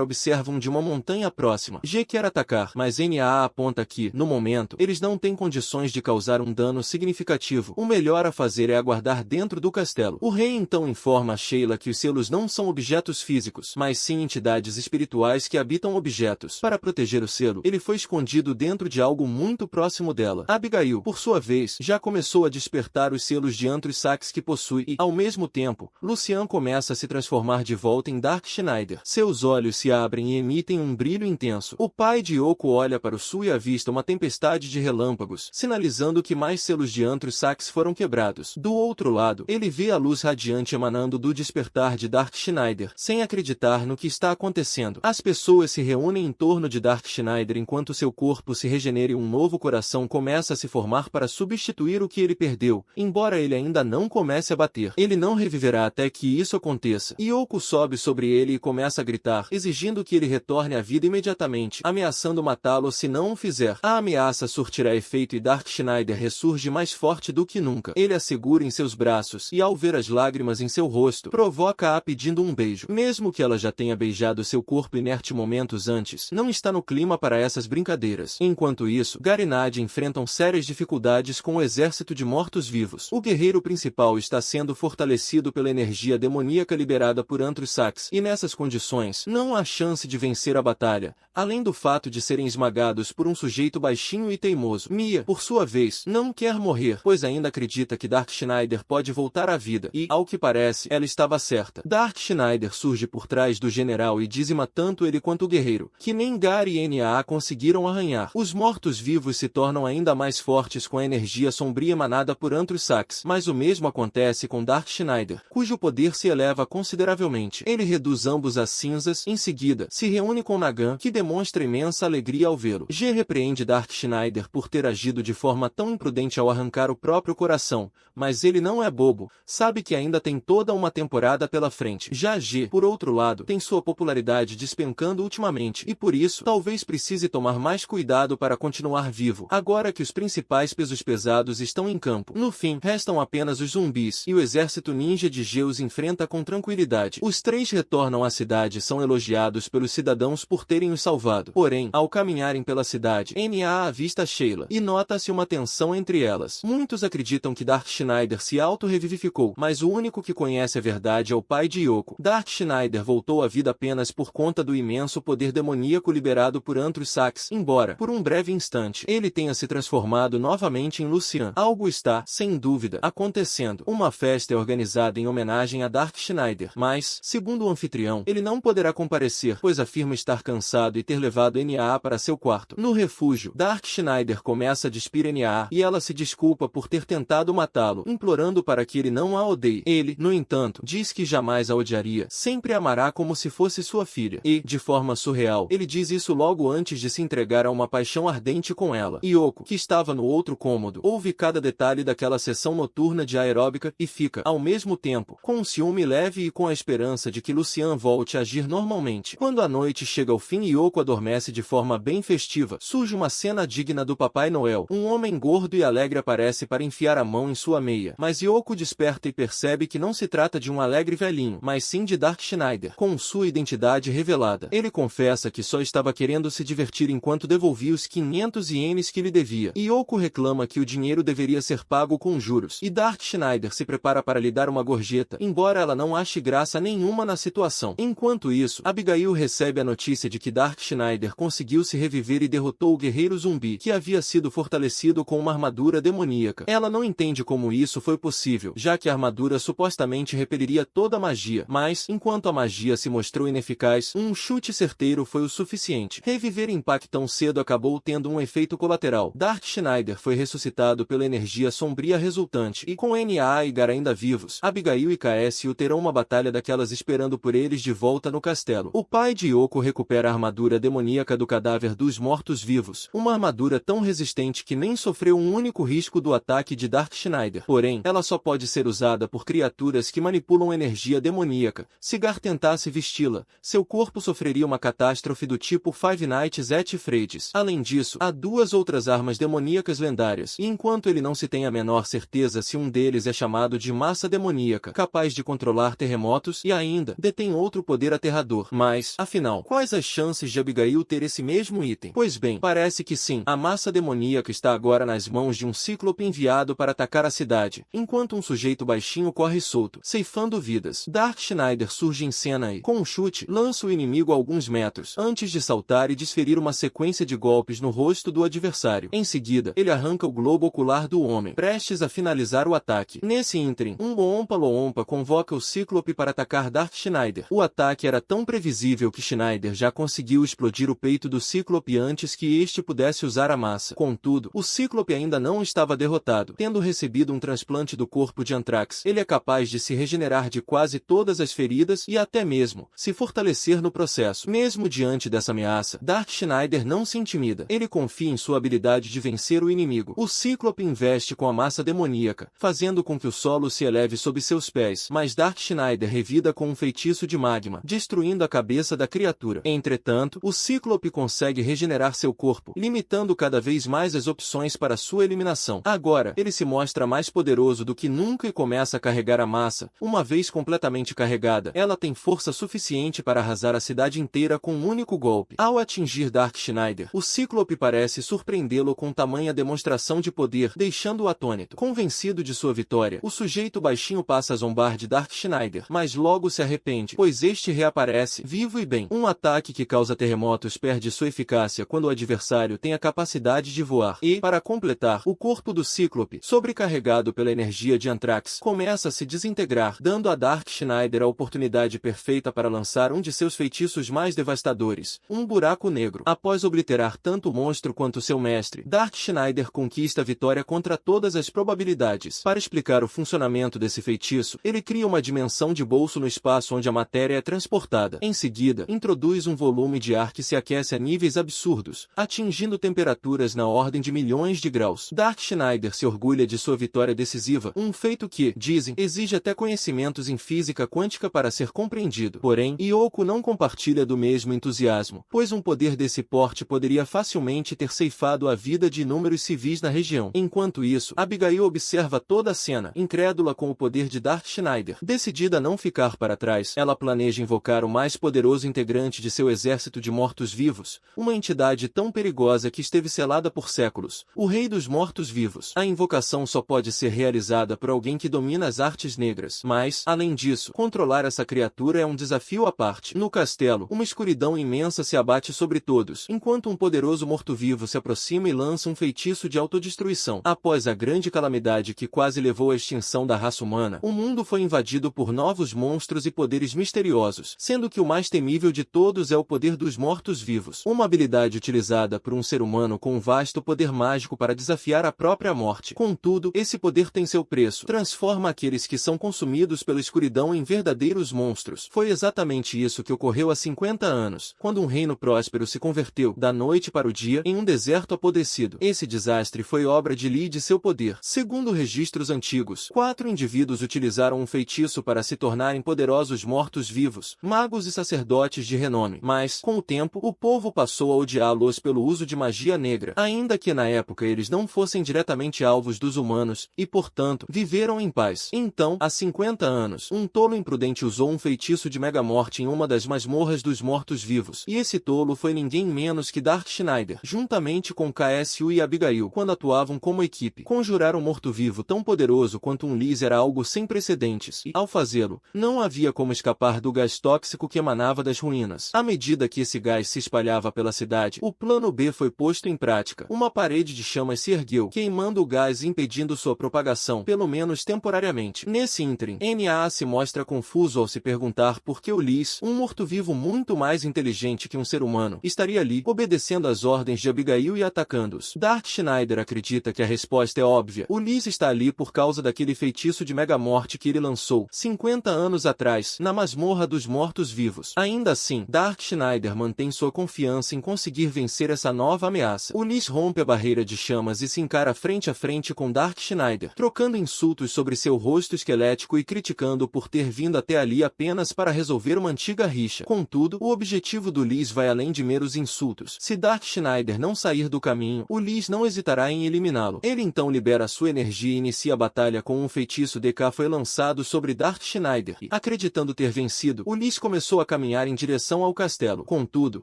observam de uma montanha próxima. G quer atacar, mas NAA aponta que, no momento, eles não têm condições de causar um dano significativo. O melhor a fazer é aguardar dentro do castelo. O rei então informa a Sheila que os selos não são objetos físicos, mas sim entidades espirituais que habitam objetos. Para proteger o selo, ele foi escondido dentro de algo muito próximo dela. Abigail, por sua vez, já começou a despertar os selos de Antrus Sax que possui e, ao mesmo tempo, Lucian começa a se transformar de volta em Dark Schneider. Seus olhos se abrem e emitem um brilho intenso. O pai de Yoko olha para o sul e avista uma tempestade de relâmpagos, sinalizando que mais selos de Antrus Sax foram quebrados. Do outro lado, ele vê a luz radiante emanando do despertar de Dark Schneider, sem acreditar no que está acontecendo. As pessoas se reúnem em torno de Dark Schneider enquanto seu corpo se regenera e um novo coração começa a se formar para substituir o que ele perdeu, embora ele ainda não comece a bater. Ele não reviverá até que isso aconteça. Yoko sobe sobre ele e começa a gritar, exigindo que ele retorne à vida imediatamente, ameaçando matá-lo se não o fizer. A ameaça surtirá efeito e Dark Schneider ressurge mais forte do que nunca. Ele a segura em seus braços e, ao ver as lágrimas em seu rosto, provoca-a pedindo um beijo. Mesmo que ela já tenha beijado seu corpo inerte momentos antes, não está no clima para essas brincadeiras. Enquanto isso, Gar e Nadia enfrentam sérias dificuldades com o exército de mortos-vivos. O guerreiro principal está sendo fortalecido pela energia demoníaca liberada por Antrus Sax, e nessas condições, não há chance de vencer a batalha, além do fato de serem esmagados por um sujeito baixinho e teimoso. Mia, por sua vez, não quer morrer, pois ainda acredita que Dark Schneider pode voltar à vida, e, ao que parece, ela estava certa. Dark Schneider surge por trás do general e dizima tanto ele quanto o guerreiro, que nem Gar e NAA conseguiram arranhar. Os mortos-vivos se tornam ainda mais fortes com a energia sombria emanada por Antrus Sax, mas o mesmo acontece com Dark Schneider, cujo poder se eleva consideravelmente. Ele reduz ambos a cinzas, em seguida, se reúne com Nagan, que demonstra imensa alegria ao vê-lo. G repreende Dark Schneider por ter agido de forma tão imprudente ao arrancar o próprio coração, mas ele não é bobo, sabe que ainda tem toda uma temporada pela frente. Já G, por outro lado, tem sua popularidade despencando ultimamente, e por isso, talvez precise tomar mais cuidado para continuar vivo, agora que os principais pesos pesados estão em campo. No fim, restam apenas os zumbis, e o exército ninja de G os enfrenta com tranquilidade. Os três retornam à cidade e são elogiados pelos cidadãos por terem os salvado. Porém, ao caminharem pela cidade, NAA avista Sheila, e nota-se uma tensão entre elas. Muitos acreditam que Dark Schneider se auto-revivificou, mas o único que conhece a verdade é o pai de Yoko. Dark Schneider voltou à vida apenas por conta do imenso poder demoníaco liberado por Antrus Sax, embora, por um breve instante, ele tenha se transformado novamente em Lucian. Algo está, sem dúvida, acontecendo. Uma festa é organizada em homenagem a Dark Schneider, mas, segundo o anfitrião, ele não poderá comparecer, pois afirma estar cansado e ter levado NAA para seu quarto. No refúgio, Dark Schneider começa a despir NAA, e ela se desculpa por ter tentado matá-lo, implorando para que ele não a odeie. Ele, no entanto, diz que jamais a odiaria, sempre a amará como se fosse sua filha. E, de forma surreal, ele diz isso logo antes de se entregar a uma paixão ardente com ela. Yoko, que estava no outro cômodo, ouve cada detalhe daquela sessão noturna de aeróbica e fica, ao mesmo tempo, com um ciúme leve e com a esperança de que Lucian volte a agir normalmente. Quando a noite chega ao fim e Yoko adormece de forma bem festiva, surge uma cena digna do Papai Noel. Um homem gordo e alegre aparece para enfiar a mão em sua meia, mas Yoko desperta e percebe que não se trata de um alegre velhinho, mas sim de Dark Schneider, com sua identidade revelada. Ele confessa que só estava querendo se divertir enquanto devolvia os 500 ienes que lhe devia. Yoko reclama que o dinheiro deveria ser pago com juros, e Dark Schneider se prepara para lhe dar uma gorjeta, embora ela não ache graça nenhuma na situação. Enquanto isso, Abigail recebe a notícia de que Dark Schneider conseguiu se reviver e derrotou o guerreiro zumbi, que havia sido fortalecido com uma armadura demoníaca. Ela não entende como isso foi possível, já que a armadura supostamente repeliria toda a magia, mas, enquanto a magia se mostrou ineficaz, um chute certeiro foi o suficiente. Reviver em Pac tão cedo acabou tendo um efeito colateral. Dark Schneider foi ressuscitado pela energia sombria resultante, e com NAA e Gar ainda vivos, Abigail e KSU terão uma batalha daquelas esperando por eles de volta no castelo. O pai de Yoko recupera a armadura demoníaca do cadáver dos mortos-vivos, uma armadura tão resistente que nem sofreu um único risco do ataque de Dark Schneider. Porém, ela só pode ser usada por criaturas que manipulam energia demoníaca. Se Gar tentasse vesti-la, seu corpo sofreria uma catástrofe do tipo Five Nights at Freddy's. Além disso, há duas outras armas demoníacas lendárias, e enquanto ele não se tem a menor certeza se um deles é chamado de massa demoníaca, capaz de controlar terremotos e ainda detém outro poder aterrador. Mas, afinal, quais as chances de Abigail ter esse mesmo item? Pois bem, parece que sim. A massa demoníaca está agora nas mãos de um cíclope enviado para atacar a cidade, enquanto um sujeito baixinho corre solto, ceifando vidas. Dark Schneider surge em cena e, com um chute, lança o inimigo a alguns metros, antes de saltar e desferir uma sequência de golpes no rosto do adversário. Em seguida, ele arranca o globo ocular do homem, prestes a finalizar o ataque. Nesse ínterim, um Oompa-Loompa convoca o cíclope para atacar Dark Schneider. O ataque era tão previsível que Schneider já conseguiu explodir o peito do cíclope antes que este pudesse usar a massa. Contudo, o cíclope ainda não estava derrotado. Tendo recebido um transplante do corpo de Anthrax, ele é capaz de se regenerar de quase todas as feridas e até mesmo se fortalecer no processo. Mesmo diante dessa ameaça, Dark Schneider não se intimida. Ele confia em sua habilidade de vencer o inimigo. O cíclope investe com a massa demoníaca, fazendo com que o solo se eleve sob seus pés, mas Dark Schneider revida com um feitiço de magma, destruindo a cabeça da criatura. Entretanto, o cíclope consegue regenerar seu corpo, limitando cada vez mais as opções para sua eliminação. Agora, ele se mostra mais poderoso do que nunca e começa a carregar a massa. Uma vez completamente carregada, ela tem força suficiente para arrasar a cidade inteira com um único golpe. Ao atingir Dark Schneider, o cíclope parece surpreendê-lo com tamanha demonstração de poder, deixando-o atônito. Convencido de sua vitória, o sujeito baixinho passa a zombar de Dark Schneider, mas logo se arrepende, pois este reaparece, vivo e bem. Um ataque que causa terremotos perde sua eficácia quando o adversário tem a capacidade de voar. E, para completar, o corpo do cíclope, sobrecarregado pela energia de Anthrax, começa a se desintegrar, dando a Dark Schneider a oportunidade perfeita para lançar um de seus feitiços mais devastadores, um buraco negro. Após obliterar tanto o monstro quanto seu mestre, Dark Schneider conquista a vitória contra todas as probabilidades. Para explicar o funcionamento desse feitiço, ele cria uma dimensão de bolso no espaço onde a matéria é transportada. Em seguida, introduz um volume de ar que se aquece a níveis absurdos, atingindo temperaturas na ordem de milhões de graus. Dark Schneider se orgulha de sua vitória decisiva, um feito que, dizem, exige até conhecimentos em física quântica para ser compreendido. Porém, Yoko não compartilha do mesmo entusiasmo, pois um poder desse porte poderia facilmente ter ceifado a vida de inúmeros civis na região. Enquanto isso, Abigail observa toda a cena, incrédula com o poder de Dark Schneider. Decidida a não ficar para trás, ela planeja invocar o mais poderoso integrante de seu exército de mortos-vivos, uma entidade tão perigosa que esteve selada por séculos, o Rei dos Mortos-Vivos. A invocação só pode ser realizada por alguém que domina as artes negras, mas, além disso, controlar essa criatura é um desafio à parte. No castelo, uma escuridão imensa se abate sobre todos, enquanto um poderoso morto-vivo se aproxima e lança um feitiço de autodestruição. Após a grande calamidade que quase levou à extinção da raça humana, o mundo foi invadido por novos monstros e poderes misteriosos, sendo que o mais temível de todos é o poder dos mortos-vivos, uma habilidade utilizada por um ser humano com um vasto poder mágico para desafiar a própria morte. Contudo, esse poder tem seu preço, transforma aqueles que são consumidos pela escuridão em verdadeiros monstros. Foi exatamente isso que ocorreu há 50 anos, quando um reino próspero se converteu, da noite para o dia, em um deserto apodrecido. Esse desastre foi obra de Li e de seu poder. Segundo registros antigos, 4 indivíduos utilizaram um feitiço para se tornarem poderosos mortos-vivos, magos e sacerdotes de renome. Mas, com o tempo, o povo passou a odiá-los pelo uso de magia negra, ainda que na época eles não fossem diretamente alvos dos humanos, e portanto, viveram em paz. Então, há 50 anos, um tolo imprudente usou um feitiço de mega-morte em uma das masmorras dos mortos-vivos, e esse tolo foi ninguém menos que Dark Schneider, juntamente com KSU e Abigail, quando atuavam como equipe. Conjurar um morto-vivo tão poderoso quanto um Lis era algo sem precedentes, e, ao fazê-lo, não havia como escapar do gás tóxico que emanava das ruínas. À medida que esse gás se espalhava pela cidade, o plano B foi posto em prática. Uma parede de chamas se ergueu, queimando o gás e impedindo sua propagação, pelo menos temporariamente. Nesse ínterim, NA se mostra confuso ao se perguntar por que o Lis, um morto-vivo muito mais inteligente que um ser humano, estaria ali, obedecendo às ordens de Abigail e atacando-os. Dark Schneider acredita que a resposta é óbvia. O Lis está ali por causa daquele feitiço de mega-morte que ele lançou 50 anos atrás, na masmorra masmorra dos mortos-vivos. Ainda assim, Dark Schneider mantém sua confiança em conseguir vencer essa nova ameaça. O Lis rompe a barreira de chamas e se encara frente a frente com Dark Schneider, trocando insultos sobre seu rosto esquelético e criticando-o por ter vindo até ali apenas para resolver uma antiga rixa. Contudo, o objetivo do Lis vai além de meros insultos. Se Dark Schneider não sair do caminho, o Lis não hesitará em eliminá-lo. Ele então libera sua energia e inicia a batalha com um feitiço DK foi lançado sobre Dark Schneider e, acreditando ter vencido, o Lis começou a caminhar em direção ao castelo. Contudo,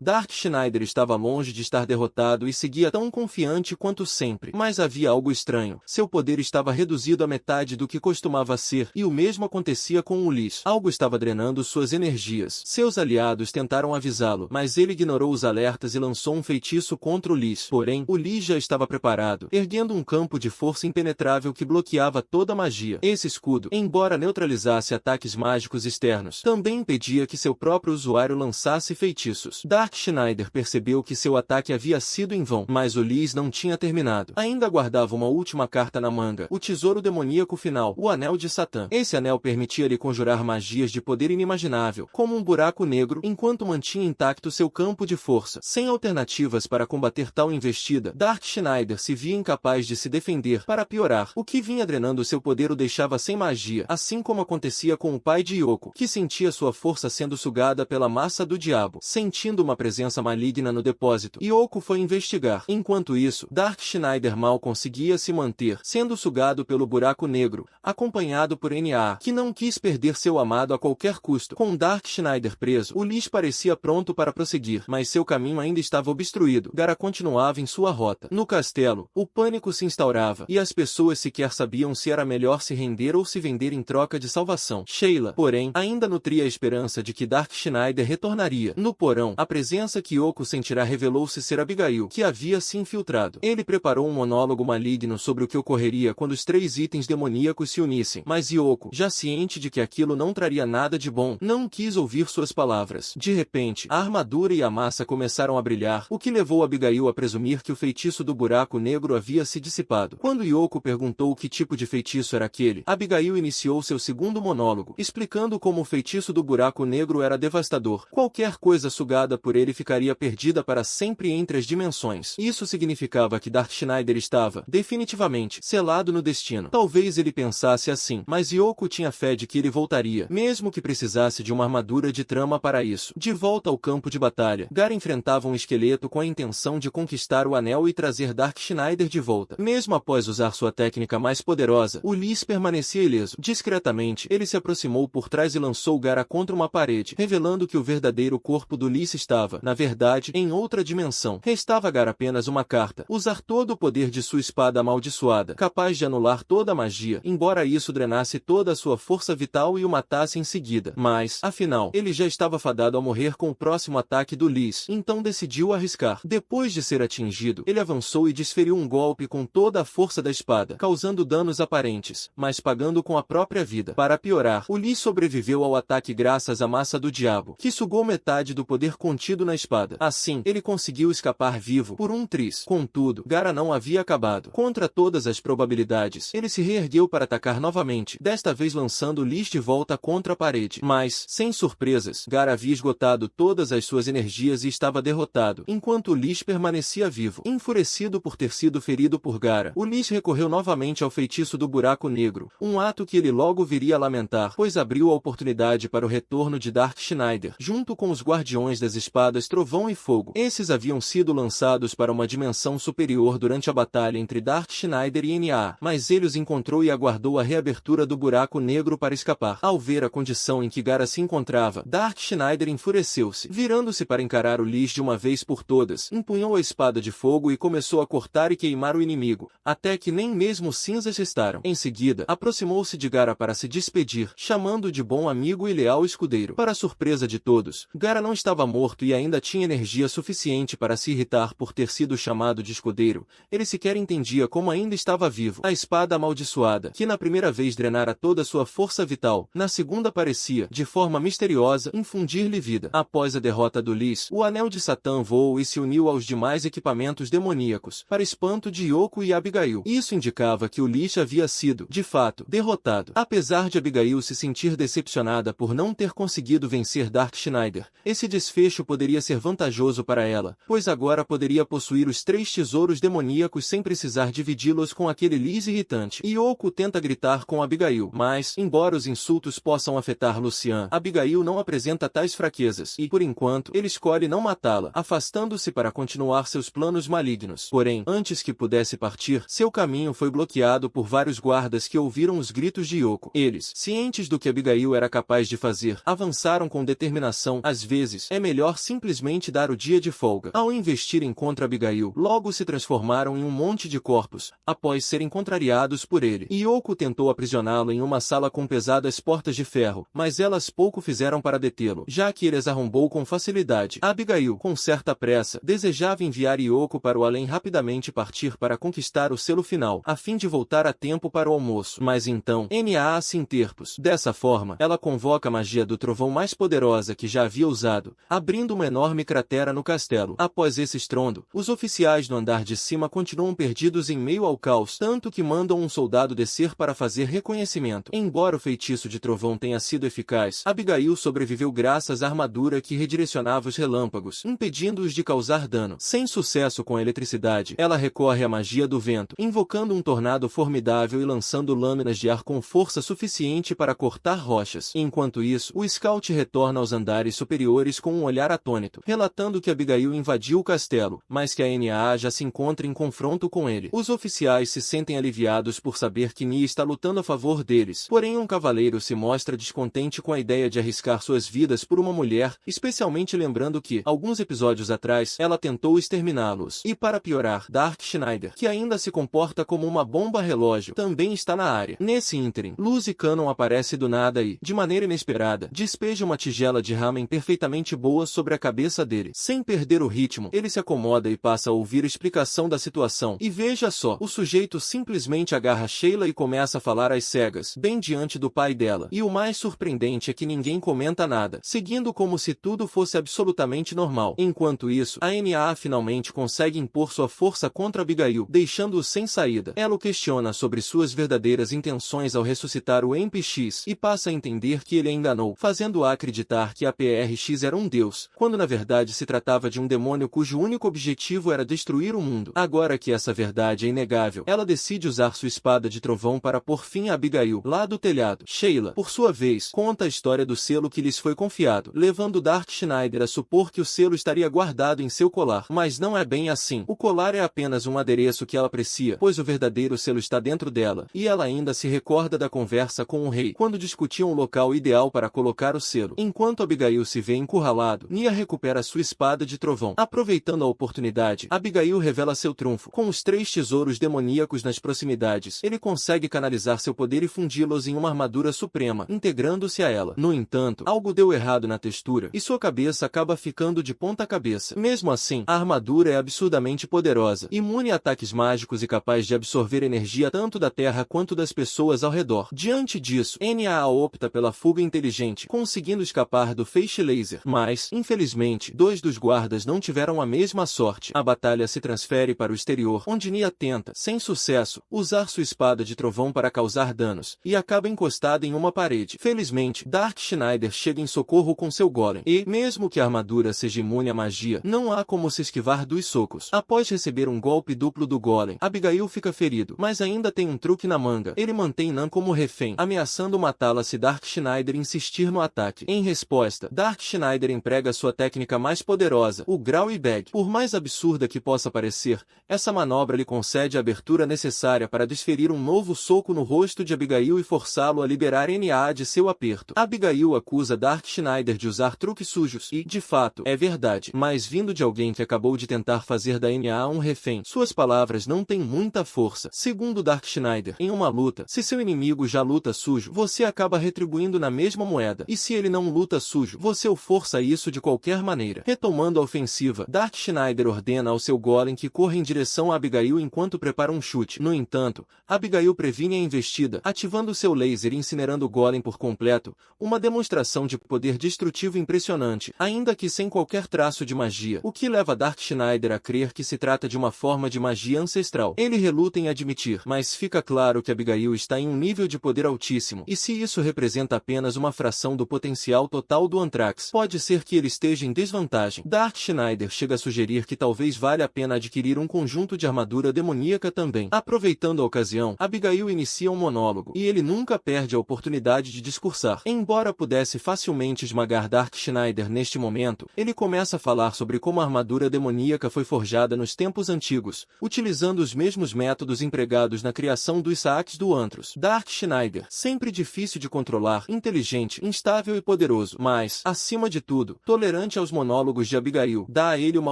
Dark Schneider estava longe de estar derrotado e seguia tão confiante quanto sempre. Mas havia algo estranho. Seu poder estava reduzido à metade do que costumava ser, e o mesmo acontecia com o Lis. Algo estava drenando suas energias. Seus aliados tentaram avisá-lo, mas ele ignorou os alertas e lançou um feitiço contra o Lis. Porém, o Lis já estava preparado, erguendo um campo de força impenetrável que bloqueava toda a magia. Esse escudo, embora neutralizasse ataques mágicos externos, também impedia que seu próprio usuário lançasse feitiços. Dark Schneider percebeu que seu ataque havia sido em vão, mas o Lis não tinha terminado. Ainda guardava uma última carta na manga, o tesouro demoníaco final, o Anel de Satã. Esse anel permitia-lhe conjurar magias de poder inimaginável, como um buraco negro, enquanto mantinha intacto seu campo de força. Sem alternativas para combater tal investida, Dark Schneider se via incapaz de se defender. Para piorar, o que vinha drenando seu poder o deixava sem magia, assim como acontecia com o pai de Yoko, que sentia sua força sendo sugada pela massa do diabo. Sentindo uma presença maligna no depósito, Yoko foi investigar. Enquanto isso, Dark Schneider mal conseguia se manter, sendo sugado pelo buraco negro, acompanhado por NA, que não quis perder seu amado a qualquer custo. Com Dark Schneider preso, o Lis parecia pronto para prosseguir, mas seu caminho ainda estava obstruído. Gara continuava em sua rota. No castelo, o pânico se instaurava, e as pessoas sequer sabiam se era melhor se render ou se vender em troca de salvação. Sheila, porém, ainda nutria a esperança de que Dark Schneider retornaria. No porão, a presença que Yoko sentirá revelou-se ser Abigail, que havia se infiltrado. Ele preparou um monólogo maligno sobre o que ocorreria quando os 3 itens demoníacos se unissem, mas Yoko, já ciente de que aquilo não traria nada de bom, não quis ouvir suas palavras. De repente, a armadura e a massa começaram a brilhar, o que levou Abigail a presumir que o feitiço do buraco negro havia se dissipado. Quando Yoko perguntou que tipo de feitiço era aquele, Abigail iniciou seu segundo monólogo, explicando como o feitiço do buraco negro era devastador. Qualquer coisa sugada por ele ficaria perdida para sempre entre as dimensões. Isso significava que Dark Schneider estava, definitivamente, selado no destino. Talvez ele pensasse assim, mas Yoko tinha fé de que ele voltaria, mesmo que precisasse de uma armadura de trama para isso. De volta ao campo de batalha, Gara enfrentava um esqueleto com a intenção de conquistar o anel e trazer Dark Schneider de volta. Mesmo após usar sua técnica mais poderosa, o Lis permanecia ileso. Discretamente, ele se aproximou por trás e lançou Gara contra uma parede, revelando que o verdadeiro corpo do Lis estava, na verdade, em outra dimensão. Restava a Gara apenas uma carta: usar todo o poder de sua espada amaldiçoada, capaz de anular toda a magia, embora isso drenasse toda a sua força vital e o matasse em seguida. Mas, afinal, ele já estava fadado a morrer com o próximo ataque do Lis, então decidiu arriscar. Depois de ser atingido, ele avançou e desferiu um golpe com toda a força da espada, causando danos aparentes, mas pagando com a própria vida. Para piorar, o Lis sobreviveu ao ataque graças à massa do diabo, que sugou metade do poder contido na espada. Assim, ele conseguiu escapar vivo por um triz. Contudo, Gara não havia acabado. Contra todas as probabilidades, ele se reergueu para atacar novamente, desta vez lançando o Lis de volta contra a parede. Mas, sem surpresas, Gara havia esgotado todas as suas energias e estava derrotado, enquanto o Lis permanecia vivo. Enfurecido por ter sido ferido por Gara, o Lis recorreu novamente ao feitiço do buraco negro, um ato que ele logo viria a lamentar, pois abriu a oportunidade para o retorno de Dark Schneider, junto com os guardiões das espadas Trovão e Fogo. Esses haviam sido lançados para uma dimensão superior durante a batalha entre Dark Schneider e NA, mas ele os encontrou e aguardou a reabertura do buraco negro para escapar. Ao ver a condição em que Gara se encontrava, Dark Schneider enfureceu-se. Virando-se para encarar o Lis de uma vez por todas, empunhou a espada de fogo e começou a cortar e queimar o inimigo, até que nem mesmo cinzas restaram. Em seguida, aproximou-se de Gara para se despedir, chamando-o de bom amigo e leal escudeiro. Para surpresa de todos, Gara não estava morto e ainda tinha energia suficiente para se irritar por ter sido chamado de escudeiro. Ele sequer entendia como ainda estava vivo. A espada amaldiçoada, que na primeira vez drenara toda sua força vital, na segunda parecia, de forma misteriosa, infundir-lhe vida. Após a derrota do Lis, o Anel de Satã voou e se uniu aos demais equipamentos demoníacos, para espanto de Yoko e Abigail. Isso indicava que o Lis havia sido, de fato, derrotado. Apesar de Abigail se sentir decepcionada por não ter conseguido vencer Dark Schneider. Esse desfecho poderia ser vantajoso para ela, pois agora poderia possuir os 3 tesouros demoníacos sem precisar dividi-los com aquele Liz irritante. Yoko tenta gritar com Abigail, mas, embora os insultos possam afetar Lucian, Abigail não apresenta tais fraquezas e, por enquanto, ele escolhe não matá-la, afastando-se para continuar seus planos malignos. Porém, antes que pudesse partir, seu caminho foi bloqueado por vários guardas que ouviram os gritos de Yoko. Eles, cientes do que Abigail era capaz de fazer, avançaram com determinação. Às vezes, é melhor simplesmente dar o dia de folga. Ao investirem contra Abigail, logo se transformaram em um monte de corpos, após serem contrariados por ele. Yoko tentou aprisioná-lo em uma sala com pesadas portas de ferro, mas elas pouco fizeram para detê-lo, já que ele as arrombou com facilidade. Abigail, com certa pressa, desejava enviar Yoko para o além rapidamente partir para conquistar o selo final, a fim de voltar a tempo para o almoço. Mas então, Naa se interpôs. Dessa forma, ela convoca a magia do trovão mais poderosa que já havia usado, abrindo uma enorme cratera no castelo. Após esse estrondo, os oficiais no andar de cima continuam perdidos em meio ao caos, tanto que mandam um soldado descer para fazer reconhecimento. Embora o feitiço de trovão tenha sido eficaz, Abigail sobreviveu graças à armadura que redirecionava os relâmpagos, impedindo-os de causar dano. Sem sucesso com a eletricidade, ela recorre à magia do vento, invocando um tornado formidável e lançando lâminas de ar com força suficiente para cortar rochas. Enquanto isso, o Scout retorna aos andares superiores com um olhar atônito, relatando que Abigail invadiu o castelo, mas que a Naa já se encontra em confronto com ele. Os oficiais se sentem aliviados por saber que Nia está lutando a favor deles, porém um cavaleiro se mostra descontente com a ideia de arriscar suas vidas por uma mulher, especialmente lembrando que, alguns episódios atrás, ela tentou exterminá-los. E para piorar, Dark Schneider, que ainda se comporta como uma bomba relógio, também está na área. Nesse ínterim, Luz e Cannon aparece do nada e, de maneira inesperada, despeja uma tigela de ramen perfeitamente boa sobre a cabeça dele. Sem perder o ritmo, ele se acomoda e passa a ouvir a explicação da situação. E veja só, o sujeito simplesmente agarra Sheila e começa a falar às cegas, bem diante do pai dela. E o mais surpreendente é que ninguém comenta nada, seguindo como se tudo fosse absolutamente normal. Enquanto isso, a Naa finalmente consegue impor sua força contra Abigail, deixando-o sem saída. Ela o questiona sobre suas verdadeiras intenções ao ressuscitar o MPX e passa a entender que ele a enganou, fazendo-a acreditar que a PRX era um deus, quando na verdade se tratava de um demônio cujo único objetivo era destruir o mundo. Agora que essa verdade é inegável, ela decide usar sua espada de trovão para pôr fim a Abigail, lá do telhado. Sheila, por sua vez, conta a história do selo que lhes foi confiado, levando Dark Schneider a supor que o selo estaria guardado em seu colar. Mas não é bem assim. O colar é apenas um adereço que ela aprecia, pois o verdadeiro selo está dentro dela, e ela ainda se recorda da conversa com o rei, quando discutiam o local ideal para colocar o selo. Enquanto Abigail se vê encurralado, Nia recupera sua espada de trovão. Aproveitando a oportunidade, Abigail revela seu trunfo. Com os 3 tesouros demoníacos nas proximidades, ele consegue canalizar seu poder e fundi-los em uma armadura suprema, integrando-se a ela. No entanto, algo deu errado na textura, e sua cabeça acaba ficando de ponta cabeça. Mesmo assim, a armadura é absurdamente poderosa, imune a ataques mágicos e capaz de absorver energia tanto da Terra quanto das pessoas ao redor. Diante disso, Naa opta pela fuga inteligente, conseguindo escapar do feixe laser. Mas, infelizmente, 2 dos guardas não tiveram a mesma sorte. A batalha se transfere para o exterior, onde Nia tenta, sem sucesso, usar sua espada de trovão para causar danos, e acaba encostada em uma parede. Felizmente, Dark Schneider chega em socorro com seu golem, e, mesmo que a armadura seja imune à magia, não há como se esquivar dos socos. Após receber um golpe duplo do golem, Abigail fica ferido, mas ainda tem um truque na manga. Ele mantém Nan como refém, ameaçando matá-la se Dark Schneider insistir no ataque. Em resposta, Dark Schneider emprega sua técnica mais poderosa, o Graui Bag. Por mais absurda que possa parecer, essa manobra lhe concede a abertura necessária para desferir um novo soco no rosto de Abigail e forçá-lo a liberar Naa de seu aperto. Abigail acusa Dark Schneider de usar truques sujos e, de fato, é verdade. Mas vindo de alguém que acabou de tentar fazer da Naa um refém, suas palavras não têm muita força. Segundo Dark Schneider, em uma luta, se seu inimigo já luta sujo, você acaba retribuindo na mesma moeda. E se ele não luta sujo, você o força a isso de qualquer maneira. Retomando a ofensiva, Dark Schneider ordena ao seu golem que corra em direção a Abigail enquanto prepara um chute. No entanto, Abigail previne a investida, ativando seu laser e incinerando o golem por completo, uma demonstração de poder destrutivo impressionante, ainda que sem qualquer traço de magia, o que leva Dark Schneider a crer que se trata de uma forma de magia ancestral. Ele reluta em admitir, mas fica claro que Abigail está em um nível de poder altíssimo, e se isso representa apenas apenas uma fração do potencial total do Anthrax. Pode ser que ele esteja em desvantagem. Dark Schneider chega a sugerir que talvez valha a pena adquirir um conjunto de armadura demoníaca também. Aproveitando a ocasião, Abigail inicia um monólogo, e ele nunca perde a oportunidade de discursar. Embora pudesse facilmente esmagar Dark Schneider neste momento, ele começa a falar sobre como a armadura demoníaca foi forjada nos tempos antigos, utilizando os mesmos métodos empregados na criação dos Saaks do Antros. Dark Schneider, sempre difícil de controlar, inteligente, instável e poderoso, mas, acima de tudo, tolerante aos monólogos de Abigail, dá a ele uma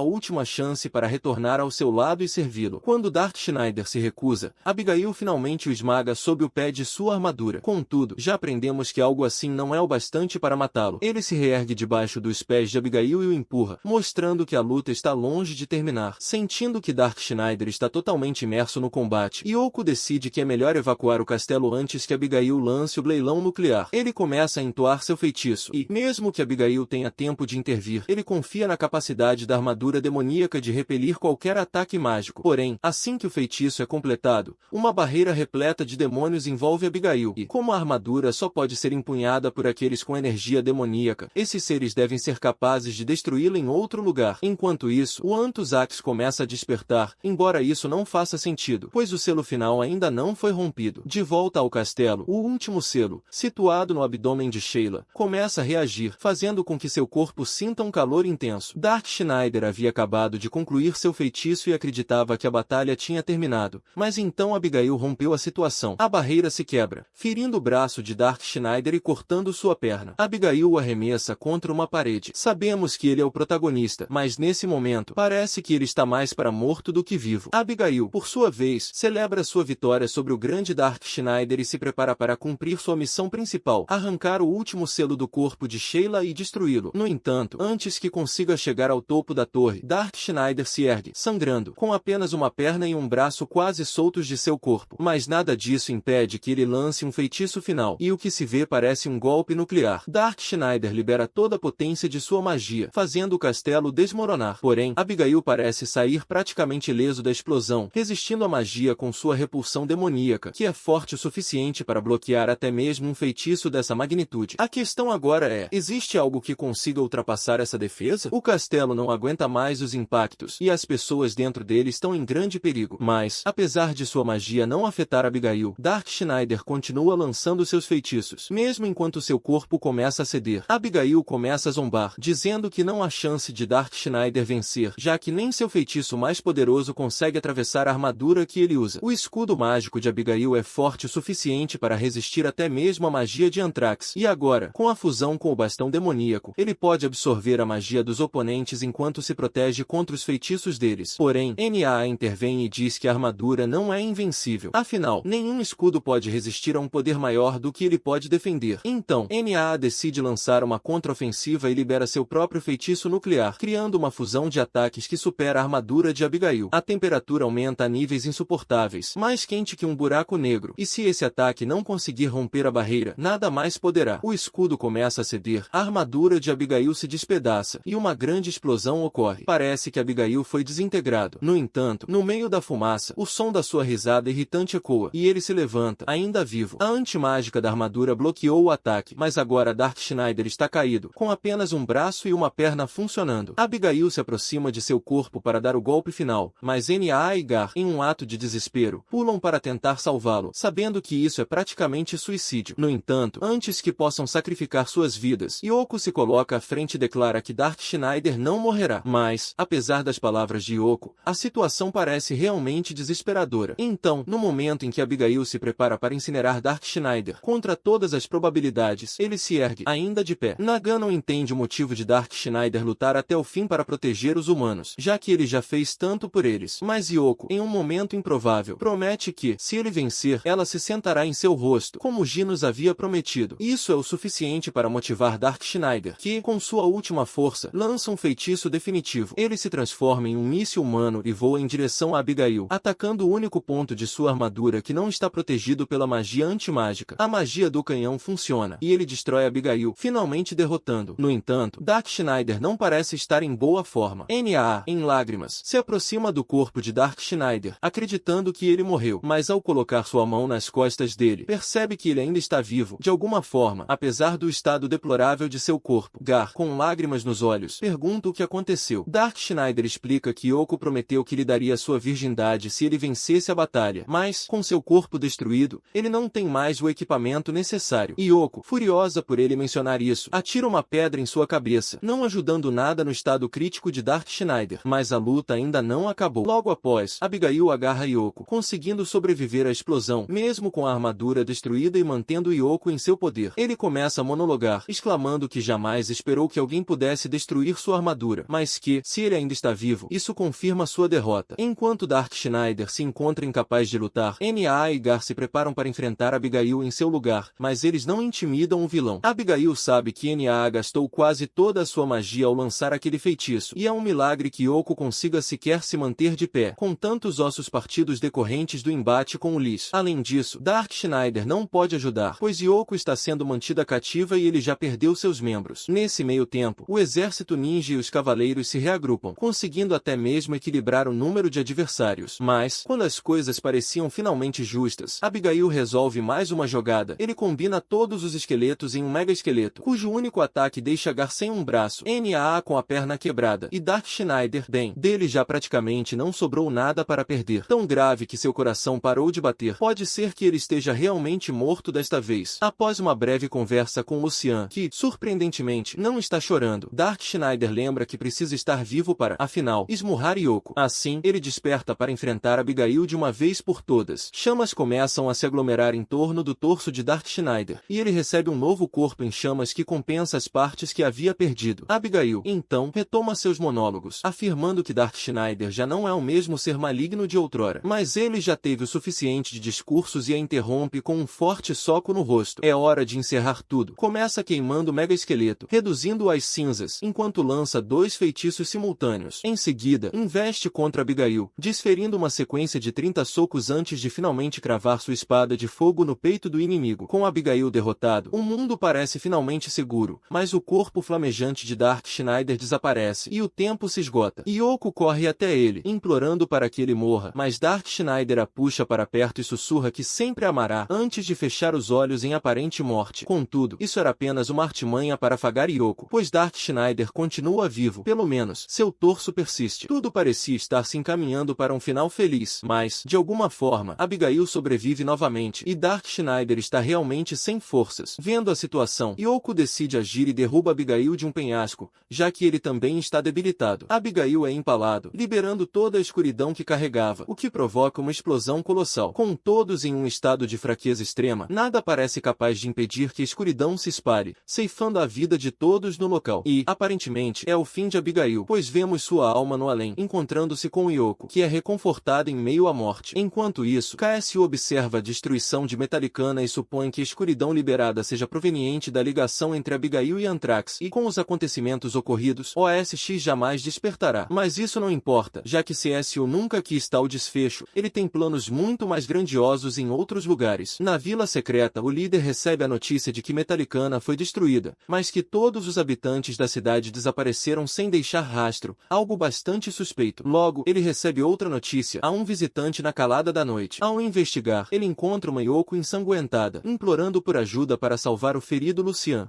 última chance para retornar ao seu lado e servi-lo. Quando Dark Schneider se recusa, Abigail finalmente o esmaga sob o pé de sua armadura. Contudo, já aprendemos que algo assim não é o bastante para matá-lo. Ele se reergue debaixo dos pés de Abigail e o empurra, mostrando que a luta está longe de terminar. Sentindo que Dark Schneider está totalmente imerso no combate, Yoko decide que é melhor evacuar o castelo antes que Abigail lance o leilão nuclear. Ele começa a entoar seu feitiço e, mesmo que Abigail tenha tempo de intervir, ele confia na capacidade da armadura demoníaca de repelir qualquer ataque mágico. Porém, assim que o feitiço é completado, uma barreira repleta de demônios envolve Abigail e, como a armadura só pode ser empunhada por aqueles com energia demoníaca, esses seres devem ser capazes de destruí-la em outro lugar. Enquanto isso, o Antusax começa a despertar, embora isso não faça sentido, pois o selo final ainda não foi rompido. De volta ao castelo, o último selo, situado no abdômen de Sheila, começa a reagir, fazendo com que seu corpo sinta um calor intenso. Dark Schneider havia acabado de concluir seu feitiço e acreditava que a batalha tinha terminado, mas então Abigail rompeu a situação. A barreira se quebra, ferindo o braço de Dark Schneider e cortando sua perna. Abigail o arremessa contra uma parede. Sabemos que ele é o protagonista, mas nesse momento, parece que ele está mais para morto do que vivo. Abigail, por sua vez, celebra sua vitória sobre o grande Dark Schneider e se prepara para cumprir sua missão principal, arrancar o último selo do corpo de Sheila e destruí-lo. No entanto, antes que consiga chegar ao topo da torre, Dark Schneider se ergue, sangrando, com apenas uma perna e um braço quase soltos de seu corpo. Mas nada disso impede que ele lance um feitiço final, e o que se vê parece um golpe nuclear. Dark Schneider libera toda a potência de sua magia, fazendo o castelo desmoronar. Porém, Abigail parece sair praticamente ileso da explosão, resistindo à magia com sua repulsão demoníaca, que é forte o suficiente para bloquear até mesmo um feitiço dessa magnitude. A questão agora é, existe algo que consiga ultrapassar essa defesa? O castelo não aguenta mais os impactos, e as pessoas dentro dele estão em grande perigo. Mas, apesar de sua magia não afetar Abigail, Dark Schneider continua lançando seus feitiços, mesmo enquanto seu corpo começa a ceder. Abigail começa a zombar, dizendo que não há chance de Dark Schneider vencer, já que nem seu feitiço mais poderoso consegue atravessar a armadura que ele usa. O escudo mágico de Abigail é forte o suficiente para resistir até mesmo à magia de Anthrax, e agora, com a fusão com o bastão demoníaco, ele pode absorver a magia dos oponentes enquanto se protege contra os feitiços deles. Porém, NA intervém e diz que a armadura não é invencível. Afinal, nenhum escudo pode resistir a um poder maior do que ele pode defender. Então, NA decide lançar uma contraofensiva e libera seu próprio feitiço nuclear, criando uma fusão de ataques que supera a armadura de Abigail. A temperatura aumenta a níveis insuportáveis, mais quente que um buraco negro, e se esse ataque não conseguir romper a barreira, nada mais poderá. O escudo começa a ceder, a armadura de Abigail se despedaça, e uma grande explosão ocorre. Parece que Abigail foi desintegrado. No entanto, no meio da fumaça, o som da sua risada irritante ecoa, e ele se levanta, ainda vivo. A antimágica da armadura bloqueou o ataque, mas agora Dark Schneider está caído, com apenas um braço e uma perna funcionando. Abigail se aproxima de seu corpo para dar o golpe final, mas NA e Gar, em um ato de desespero, pulam para tentar salvá-lo, sabendo que isso é praticamente suicídio. No entanto, antes que possam sacrificar suas vidas, Yoko se coloca à frente e declara que Dark Schneider não morrerá. Mas, apesar das palavras de Yoko, a situação parece realmente desesperadora. Então, no momento em que Abigail se prepara para incinerar Dark Schneider, contra todas as probabilidades, ele se ergue, ainda de pé. Naga não entende o motivo de Dark Schneider lutar até o fim para proteger os humanos, já que ele já fez tanto por eles. Mas Yoko, em um momento improvável, promete que, se ele vencer, ela se sentará em seu rosto, como Genos havia prometido. Isso é o suficiente para motivar Dark Schneider, que, com sua última força, lança um feitiço definitivo. Ele se transforma em um míssil humano e voa em direção a Abigail, atacando o único ponto de sua armadura que não está protegido pela magia antimágica. A magia do canhão funciona, e ele destrói Abigail, finalmente derrotando. No entanto, Dark Schneider não parece estar em boa forma. NA, em lágrimas, se aproxima do corpo de Dark Schneider, acreditando que ele morreu, mas ao colocar sua mão nas costas dele, percebe que ele ainda está vivo. De alguma forma, apesar do estado deplorável de seu corpo. Gar, com lágrimas nos olhos, pergunta o que aconteceu. Dark Schneider explica que Yoko prometeu que lhe daria sua virgindade se ele vencesse a batalha, mas, com seu corpo destruído, ele não tem mais o equipamento necessário. Yoko, furiosa por ele mencionar isso, atira uma pedra em sua cabeça, não ajudando nada no estado crítico de Dark Schneider. Mas a luta ainda não acabou. Logo após, Abigail agarra Yoko, conseguindo sobreviver à explosão, mesmo com a armadura destruída e mantendo Yoko em seu poder. Ele começa a monologar, exclamando que jamais esperou que alguém pudesse destruir sua armadura, mas que, se ele ainda está vivo, isso confirma sua derrota. Enquanto Dark Schneider se encontra incapaz de lutar, Na e Gar se preparam para enfrentar Abigail em seu lugar, mas eles não intimidam o vilão. Abigail sabe que Na gastou quase toda a sua magia ao lançar aquele feitiço, e é um milagre que Yoko consiga sequer se manter de pé, com tantos ossos partidos decorrentes do embate com o Lis. Além disso, Dark Schneider não pode ajudar, pois Yoko está sendo mantida cativa e ele já perdeu seus membros. Nesse meio tempo, o exército ninja e os cavaleiros se reagrupam, conseguindo até mesmo equilibrar o número de adversários. Mas, quando as coisas pareciam finalmente justas, Abigail resolve mais uma jogada. Ele combina todos os esqueletos em um mega esqueleto, cujo único ataque deixa Gar sem um braço, Na com a perna quebrada, e Dark Schneider, bem, dele já praticamente não sobrou nada para perder. Tão grave que seu coração parou de bater. Pode ser que ele esteja realmente morto desta vez. Após uma breve conversa com Lucian, que, surpreendentemente, não está chorando, Dark Schneider lembra que precisa estar vivo para, afinal, esmurrar Yoko. Assim, ele desperta para enfrentar Abigail de uma vez por todas. Chamas começam a se aglomerar em torno do torso de Dark Schneider, e ele recebe um novo corpo em chamas que compensa as partes que havia perdido. Abigail, então, retoma seus monólogos, afirmando que Dark Schneider já não é o mesmo ser maligno de outrora. Mas ele já teve o suficiente de discursos e a interrompe com um forte soco no rosto. É hora de encerrar tudo. Começa queimando o mega esqueleto, reduzindo-o às cinzas, enquanto lança 2 feitiços simultâneos. Em seguida, investe contra Abigail, desferindo uma sequência de 30 socos antes de finalmente cravar sua espada de fogo no peito do inimigo. Com Abigail derrotado, o mundo parece finalmente seguro, mas o corpo flamejante de Dark Schneider desaparece e o tempo se esgota. Yoko corre até ele, implorando para que ele morra, mas Dark Schneider a puxa para perto e sussurra que sempre a amará, antes de fechar os olhos em aparente morte. Contudo, isso era apenas uma artimanha para afagar Yoko, pois Dark Schneider continua vivo, pelo menos, seu torso persiste. Tudo parecia estar se encaminhando para um final feliz, mas, de alguma forma, Abigail sobrevive novamente, e Dark Schneider está realmente sem forças. Vendo a situação, Yoko decide agir e derruba Abigail de um penhasco, já que ele também está debilitado. Abigail é empalado, liberando toda a escuridão que carregava, o que provoca uma explosão colossal. Com todos em um estado de fraqueza extrema, nada parece capaz de impedir que a escuridão se espalhe, ceifando a vida de todos no local. E, aparentemente, é o fim de Abigail, pois vemos sua alma no além, encontrando-se com Yoko, que é reconfortada em meio à morte. Enquanto isso, KSU observa a destruição de Metallicana e supõe que a escuridão liberada seja proveniente da ligação entre Abigail e Anthrax, e com os acontecimentos ocorridos, OSX jamais despertará. Mas isso não importa, já que CSU nunca quis tal desfecho, ele tem planos muito mais grandiosos em outros lugares. Na Vila Secreta, o líder recebe a notícia de que Metallicana foi destruída, mas que todos os habitantes da cidade desapareceram sem deixar rastro, algo bastante suspeito. Logo, ele recebe outra notícia: há um visitante na calada da noite. Ao investigar, ele encontra uma Yoko ensanguentada, implorando por ajuda para salvar o ferido Lucian.